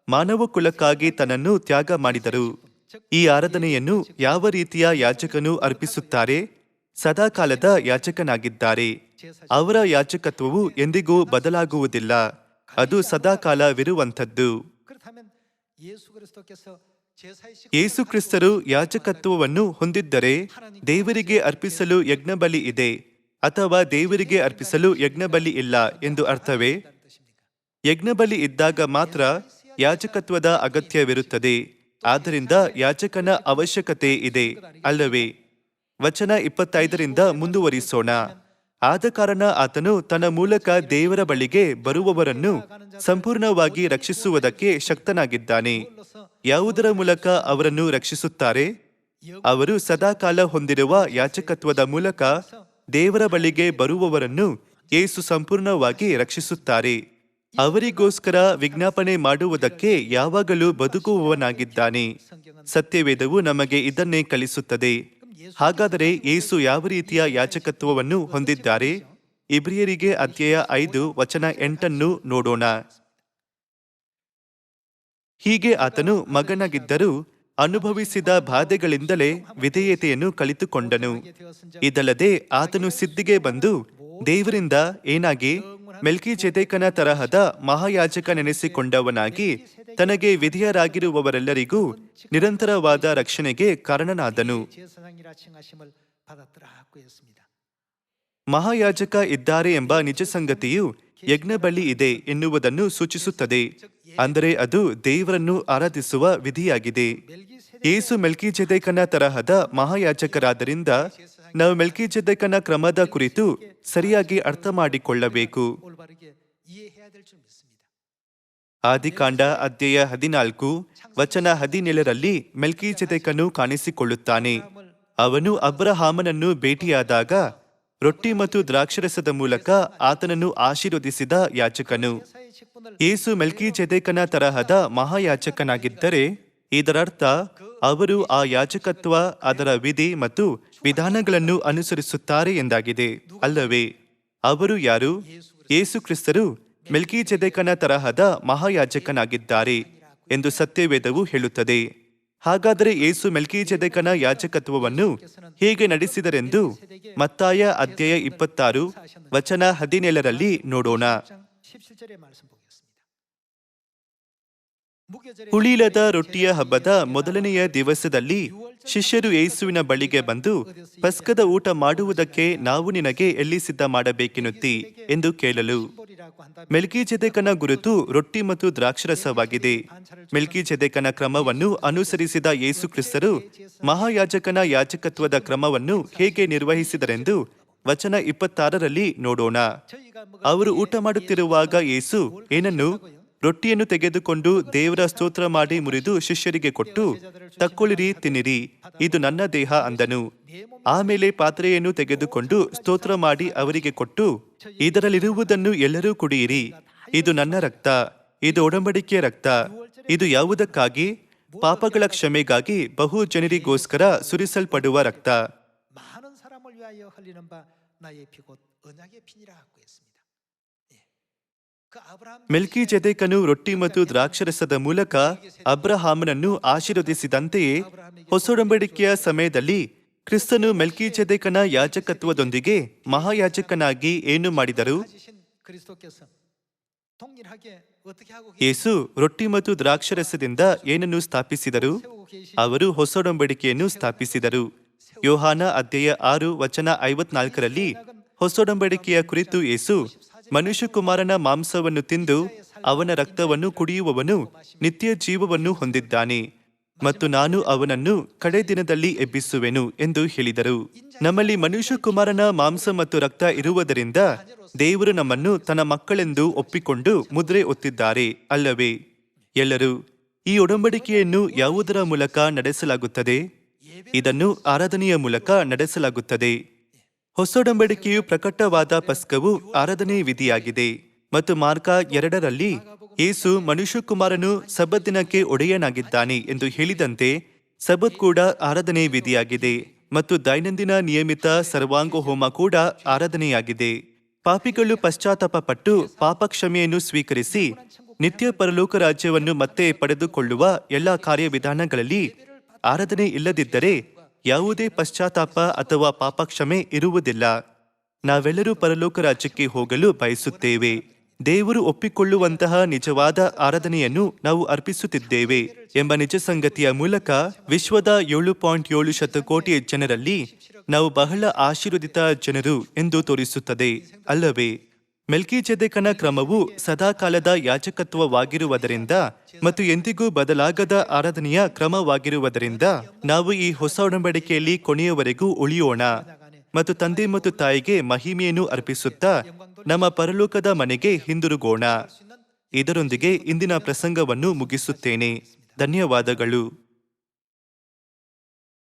ಮಾನವ ಕುಲಕ್ಕಾಗಿ ತನ್ನನ್ನು ತ್ಯಾಗ ಮಾಡಿದರು. ಈ ಆರಾಧನೆಯನ್ನು ಯಾವ ರೀತಿಯ ಯಾಜಕನು ಅರ್ಪಿಸುತ್ತಾರೆ? ಸದಾಕಾಲದ ಯಾಜಕನಾಗಿದ್ದಾರೆ. ಅವರ ಯಾಜಕತ್ವವು ಎಂದಿಗೂ ಬದಲಾಗುವುದಿಲ್ಲ, ಅದು ಸದಾಕಾಲವಿರುವಂಥದ್ದು. ಯೇಸು ಕ್ರಿಸ್ತರು ಯಾಜಕತ್ವವನ್ನು ಹೊಂದಿದ್ದರೆ ದೇವರಿಗೆ ಅರ್ಪಿಸಲು ಯಜ್ಞಬಲಿ ಇದೆ ಅಥವಾ ದೇವರಿಗೆ ಅರ್ಪಿಸಲು ಯಜ್ಞಬಲಿ ಇಲ್ಲ ಎಂದು ಅರ್ಥವೇ? ಯಜ್ಞಬಲಿ ಇದ್ದಾಗ ಮಾತ್ರ ಯಾಜಕತ್ವದ ಅಗತ್ಯವಿರುತ್ತದೆ. ಆದ್ದರಿಂದ ಯಾಜಕನ ಅವಶ್ಯಕತೆ ಇದೆ, ಅಲ್ಲವೇ? ವಚನ 25ರಿಂದ ಮುಂದುವರಿಸೋಣ. ಆದ ಕಾರಣ ಆತನು ತನ್ನ ಮೂಲಕ ದೇವರ ಬಳಿಗೆ ಬರುವವರನ್ನು ಸಂಪೂರ್ಣವಾಗಿ ರಕ್ಷಿಸುವುದಕ್ಕೆ ಶಕ್ತನಾಗಿದ್ದಾನೆ. ಯಾವುದರ ಮೂಲಕ ಅವರನ್ನು ರಕ್ಷಿಸುತ್ತಾರೆ? ಅವರು ಸದಾಕಾಲ ಹೊಂದಿರುವ ಯಾಜಕತ್ವದ ಮೂಲಕ ದೇವರ ಬಳಿಗೆ ಬರುವವರನ್ನು ಯೇಸು ಸಂಪೂರ್ಣವಾಗಿ ರಕ್ಷಿಸುತ್ತಾರೆ. ಅವರಿಗೋಸ್ಕರ ವಿಜ್ಞಾಪನೆ ಮಾಡುವುದಕ್ಕೆ ಯಾವಾಗಲೂ ಬದುಕುವವನಾಗಿದ್ದಾನೆ. ಸತ್ಯವೇದವು ನಮಗೆ ಇದನ್ನೇ ಕಲಿಸುತ್ತದೆ. ಹಾಗಾದರೆ ಯೇಸು ಯಾವ ರೀತಿಯ ಯಾಜಕತ್ವವನ್ನು ಹೊಂದಿದ್ದಾರೆ? ಇಬ್ರಿಯರಿಗೆ ಅಧ್ಯಾಯ 5 ವಚನ 8 ನೋಡೋಣ. ಹೀಗೆ ಆತನು ಮಗನಾಗಿದ್ದರೂ ಅನುಭವಿಸಿದ ಬಾಧೆಗಳಿಂದಲೇ ವಿಧೇಯತೆಯನ್ನು ಕಲಿತುಕೊಂಡನು. ಇದಲ್ಲದೆ ಆತನು ಸಿದ್ಧಿಗೆ ಬಂದು ದೇವರಿಂದ ಏನಾಗಿ ಮೆಲ್ಕಿಜೆದೇಕನ ತರಹದ ಮಹಾಯಾಜಕನೆನಿಸಿಕೊಂಡವನಾಗಿ ತನಗೆ ವಿಧೇಯರಾಗಿರುವವರೆಲ್ಲರಿಗೂ ನಿರಂತರವಾದ ರಕ್ಷಣೆಗೆ ಕಾರಣನಾದನು. ಮಹಾಯಾಜಕ ಇದ್ದಾರೆ ಎಂಬ ನಿಜ ಸಂಗತಿಯು ಯಜ್ಞಬಲಿ ಇದೆ ಎನ್ನುವುದನ್ನು ಸೂಚಿಸುತ್ತದೆ. ಅಂದರೆ ಅದು ದೇವರನ್ನು ಆರಾಧಿಸುವ ವಿಧಿಯಾಗಿದೆ. ಯೇಸು ಮೆಲ್ಕಿಜೆದೇಕನ ತರಹದ ಮಹಾಯಾಜಕರಾದ್ದರಿಂದ ನಾವು ಮೆಲ್ಕಿಜೆದೇಕನ ಕ್ರಮದ ಕುರಿತು ಸರಿಯಾಗಿ ಅರ್ಥ ಮಾಡಿಕೊಳ್ಳಬೇಕು. ಆದಿಕಾಂಡ ಅಧ್ಯಾಯ 14 ವಚನ 17ರಲ್ಲಿ ಮೆಲ್ಕಿಜೆದೇಕನು ಕಾಣಿಸಿಕೊಳ್ಳುತ್ತಾನೆ. ಅವನು ಅಬ್ರಹಾಮನನ್ನು ಭೇಟಿಯಾದಾಗ ರೊಟ್ಟಿ ಮತ್ತು ದ್ರಾಕ್ಷರಸದ ಮೂಲಕ ಆತನನ್ನು ಆಶೀರ್ವದಿಸಿದ ಯಾಜಕನು. ಯೇಸು ಮೆಲ್ಕಿಜೆದೇಕನ ತರಹದ ಮಹಾಯಾಜಕನಾಗಿದ್ದರೆ ಇದರರ್ಥ ಅವರು ಆ ಯಾಜಕತ್ವ, ಅದರ ವಿಧಿ ಮತ್ತು ವಿಧಾನಗಳನ್ನು ಅನುಸರಿಸುತ್ತಾರೆ ಎಂದಾಗಿದೆ, ಅಲ್ಲವೇ? ಅವರು ಯಾರು? ಯೇಸು ಕ್ರಿಸ್ತರು ಮೆಲ್ಕಿಜೆದೇಕನ ತರಹದ ಮಹಾಯಾಜಕನಾಗಿದ್ದಾರೆ ಎಂದು ಸತ್ಯವೇದವು ಹೇಳುತ್ತದೆ. ಹಾಗಾದರೆ ಯೇಸು ಮೆಲ್ಕಿಜೆದೇಕನ ಯಾಜಕತ್ವವನ್ನು ಹೇಗೆ ನಡೆಸಿದರೆಂದು ಮತ್ತಾಯ ಅಧ್ಯಾಯ 26 ವಚನ 17ರಲ್ಲಿ ನೋಡೋಣ. ಹುಳಿಯಿಲ್ಲದ ರೊಟ್ಟಿಯ ಹಬ್ಬದ ಮೊದಲನೆಯ ದಿವಸದಲ್ಲಿ ಶಿಷ್ಯರು ಯೇಸುವಿನ ಬಳಿಗೆ ಬಂದು, ಪಸ್ಕದ ಊಟ ಮಾಡುವುದಕ್ಕೆ ನಾವು ನಿನಗೆ ಎಲ್ಲಿ ಸಿದ್ಧ ಮಾಡಬೇಕೆನ್ನುತ್ತಿ ಎಂದು ಕೇಳಲು. ಮೆಲ್ಕಿಜೆದೇಕನ ಗುರುತು ರೊಟ್ಟಿ ಮತ್ತು ದ್ರಾಕ್ಷರಸವಾಗಿದೆ. ಮೆಲ್ಕಿಜೆದೇಕನ ಕ್ರಮವನ್ನು ಅನುಸರಿಸಿದ ಯೇಸು ಕ್ರಿಸ್ತರು ಮಹಾಯಾಜಕನ ಯಾಜಕತ್ವದ ಕ್ರಮವನ್ನು ಹೇಗೆ ನಿರ್ವಹಿಸಿದರೆಂದು ವಚನ 26ರಲ್ಲಿ ನೋಡೋಣ. ಅವರು ಊಟ ಮಾಡುತ್ತಿರುವಾಗ ಯೇಸು ಏನನ್ನು ರೊಟ್ಟಿಯನ್ನು ತೆಗೆದುಕೊಂಡು ದೇವರ ಸ್ತೋತ್ರ ಮಾಡಿ ಮುರಿದು ಶಿಷ್ಯರಿಗೆ ಕೊಟ್ಟು, ತಕ್ಕೊಳ್ಳಿರಿ, ತಿನ್ನಿರಿ, ಇದು ನನ್ನ ದೇಹ ಅಂದನು. ಆಮೇಲೆ ಪಾತ್ರೆಯನ್ನು ತೆಗೆದುಕೊಂಡು ಸ್ತೋತ್ರ ಮಾಡಿ ಅವರಿಗೆ ಕೊಟ್ಟು, ಇದರಲ್ಲಿರುವುದನ್ನು ಎಲ್ಲರೂ ಕುಡಿಯಿರಿ, ಇದು ನನ್ನ ರಕ್ತ, ಇದು ಒಡಂಬಡಿಕೆಯ ರಕ್ತ, ಇದು ಯಾವುದಕ್ಕಾಗಿ? ಪಾಪಗಳ ಕ್ಷಮೆಗಾಗಿ ಬಹು ಜನರಿಗೋಸ್ಕರ ಸುರಿಸಲ್ಪಡುವ ರಕ್ತ. ಮೆಲ್ಕಿಜೆದೇಕನು ರೊಟ್ಟಿ ಮತ್ತು ದ್ರಾಕ್ಷರಸದ ಮೂಲಕ ಅಬ್ರಹಾಮನನ್ನು ಆಶೀರ್ವದಿಸಿದಂತೆಯೇ ಹೊಸೊಡಂಬಡಿಕೆಯ ಸಮಯದಲ್ಲಿ ಕ್ರಿಸ್ತನು ಮೆಲ್ಕಿಜೆದೇಕನ ಯಾಜಕತ್ವದೊಂದಿಗೆ ಮಹಾಯಾಜಕನಾಗಿ ಏನು ಮಾಡಿದರು? ಯೇಸು ರೊಟ್ಟಿ ಮತ್ತು ದ್ರಾಕ್ಷರಸದಿಂದ ಏನನ್ನು ಸ್ಥಾಪಿಸಿದರು? ಅವರು ಹೊಸೊಡಂಬಡಿಕೆಯನ್ನು ಸ್ಥಾಪಿಸಿದರು. ಯೋಹಾನ ಅಧ್ಯಾಯ 6 ವಚನ 54ರಲ್ಲಿ ಹೊಸೊಡಂಬಡಿಕೆಯ ಕುರಿತು ಯೇಸು, ಮನುಷ್ಯಕುಮಾರನ ಮಾಂಸವನ್ನು ತಿಂದು ಅವನ ರಕ್ತವನ್ನು ಕುಡಿಯುವವನು ನಿತ್ಯ ಜೀವವನ್ನು ಹೊಂದಿದ್ದಾನೆ ಮತ್ತು ನಾನು ಅವನನ್ನು ಕಡೆ ದಿನದಲ್ಲಿ ಎಬ್ಬಿಸುವೆನು ಎಂದು ಹೇಳಿದರು. ನಮ್ಮಲ್ಲಿ ಮನುಷ್ಯಕುಮಾರನ ಮಾಂಸ ಮತ್ತು ರಕ್ತ ಇರುವುದರಿಂದ ದೇವರು ನಮ್ಮನ್ನು ತನ್ನ ಮಕ್ಕಳೆಂದು ಒಪ್ಪಿಕೊಂಡು ಮುದ್ರೆ ಒತ್ತಿದ್ದಾರೆ, ಅಲ್ಲವೇ? ಎಲ್ಲರೂ ಈ ಒಡಂಬಡಿಕೆಯನ್ನು ಯಾವುದರ ಮೂಲಕ ನಡೆಸಲಾಗುತ್ತದೆ? ಇದನ್ನು ಆರಾಧನೆಯ ಮೂಲಕ ನಡೆಸಲಾಗುತ್ತದೆ. ಹೊಸೊಡಂಬಡಿಕೆಯು ಪ್ರಕಟವಾದ ಪಸ್ಕವು ಆರಾಧನೆ ವಿಧಿಯಾಗಿದೆ. ಮತ್ತು ಮಾರ್ಕ 2ರಲ್ಲಿ ಯೇಸು ಮನುಷ್ಯಕುಮಾರನು ಸಬ್ಬತ್ ದಿನಕ್ಕೆ ಒಡೆಯನಾಗಿದ್ದಾನೆ ಎಂದು ಹೇಳಿದಂತೆ ಸಬ್ಬತ್ ಕೂಡ ಆರಾಧನೆ ವಿಧಿಯಾಗಿದೆ. ಮತ್ತು ದೈನಂದಿನ ನಿಯಮಿತ ಸರ್ವಾಂಗ ಹೋಮ ಕೂಡ ಆರಾಧನೆಯಾಗಿದೆ. ಪಾಪಿಗಳು ಪಶ್ಚಾತ್ತಾಪ ಪಟ್ಟು ಪಾಪ ಕ್ಷಮೆಯನ್ನು ಸ್ವೀಕರಿಸಿ ನಿತ್ಯ ಪರಲೋಕ ರಾಜ್ಯವನ್ನು ಮತ್ತೆ ಪಡೆದುಕೊಳ್ಳುವ ಎಲ್ಲ ಕಾರ್ಯವಿಧಾನಗಳಲ್ಲಿ ಆರಾಧನೆ ಇಲ್ಲದಿದ್ದರೆ ಯಾವುದೇ ಪಶ್ಚಾತ್ತಾಪ ಅಥವಾ ಪಾಪಕ್ಷಮೆ ಇರುವುದಿಲ್ಲ. ನಾವೆಲ್ಲರೂ ಪರಲೋಕ ರಾಜ್ಯಕ್ಕೆ ಹೋಗಲು ಬಯಸುತ್ತೇವೆ. ದೇವರು ಒಪ್ಪಿಕೊಳ್ಳುವಂತಹ ನಿಜವಾದ ಆರಾಧನೆಯನ್ನು ನಾವು ಅರ್ಪಿಸುತ್ತಿದ್ದೇವೆ ಎಂಬ ನಿಜ ಸಂಗತಿಯ ಮೂಲಕ ವಿಶ್ವದ 7.7 ಶತಕೋಟಿ ಜನರಲ್ಲಿ ನಾವು ಬಹಳ ಆಶೀರ್ವದಿತ ಜನರು ಎಂದು ತೋರಿಸುತ್ತದೆ, ಅಲ್ಲವೇ? ಮೆಲ್ಕಿಜೆದೇಕನ ಕ್ರಮವು ಸದಾಕಾಲದ ಯಾಜಕತ್ವವಾಗಿರುವುದರಿಂದ ಮತ್ತು ಎಂದಿಗೂ ಬದಲಾಗದ ಆರಾಧನೆಯ ಕ್ರಮವಾಗಿರುವುದರಿಂದ ನಾವು ಈ ಹೊಸ ಒಡಂಬಡಿಕೆಯಲ್ಲಿ ಕೊನೆಯವರೆಗೂ ಉಳಿಯೋಣ. ಮತ್ತು ತಂದೆ ಮತ್ತು ತಾಯಿಗೆ ಮಹಿಮೆಯನ್ನು ಅರ್ಪಿಸುತ್ತಾ ನಮ್ಮ ಪರಲೋಕದ ಮನೆಗೆ ಹಿಂದಿರುಗೋಣ. ಇದರೊಂದಿಗೆ ಇಂದಿನ ಪ್ರಸಂಗವನ್ನು ಮುಗಿಸುತ್ತೇನೆ. ಧನ್ಯವಾದಗಳು.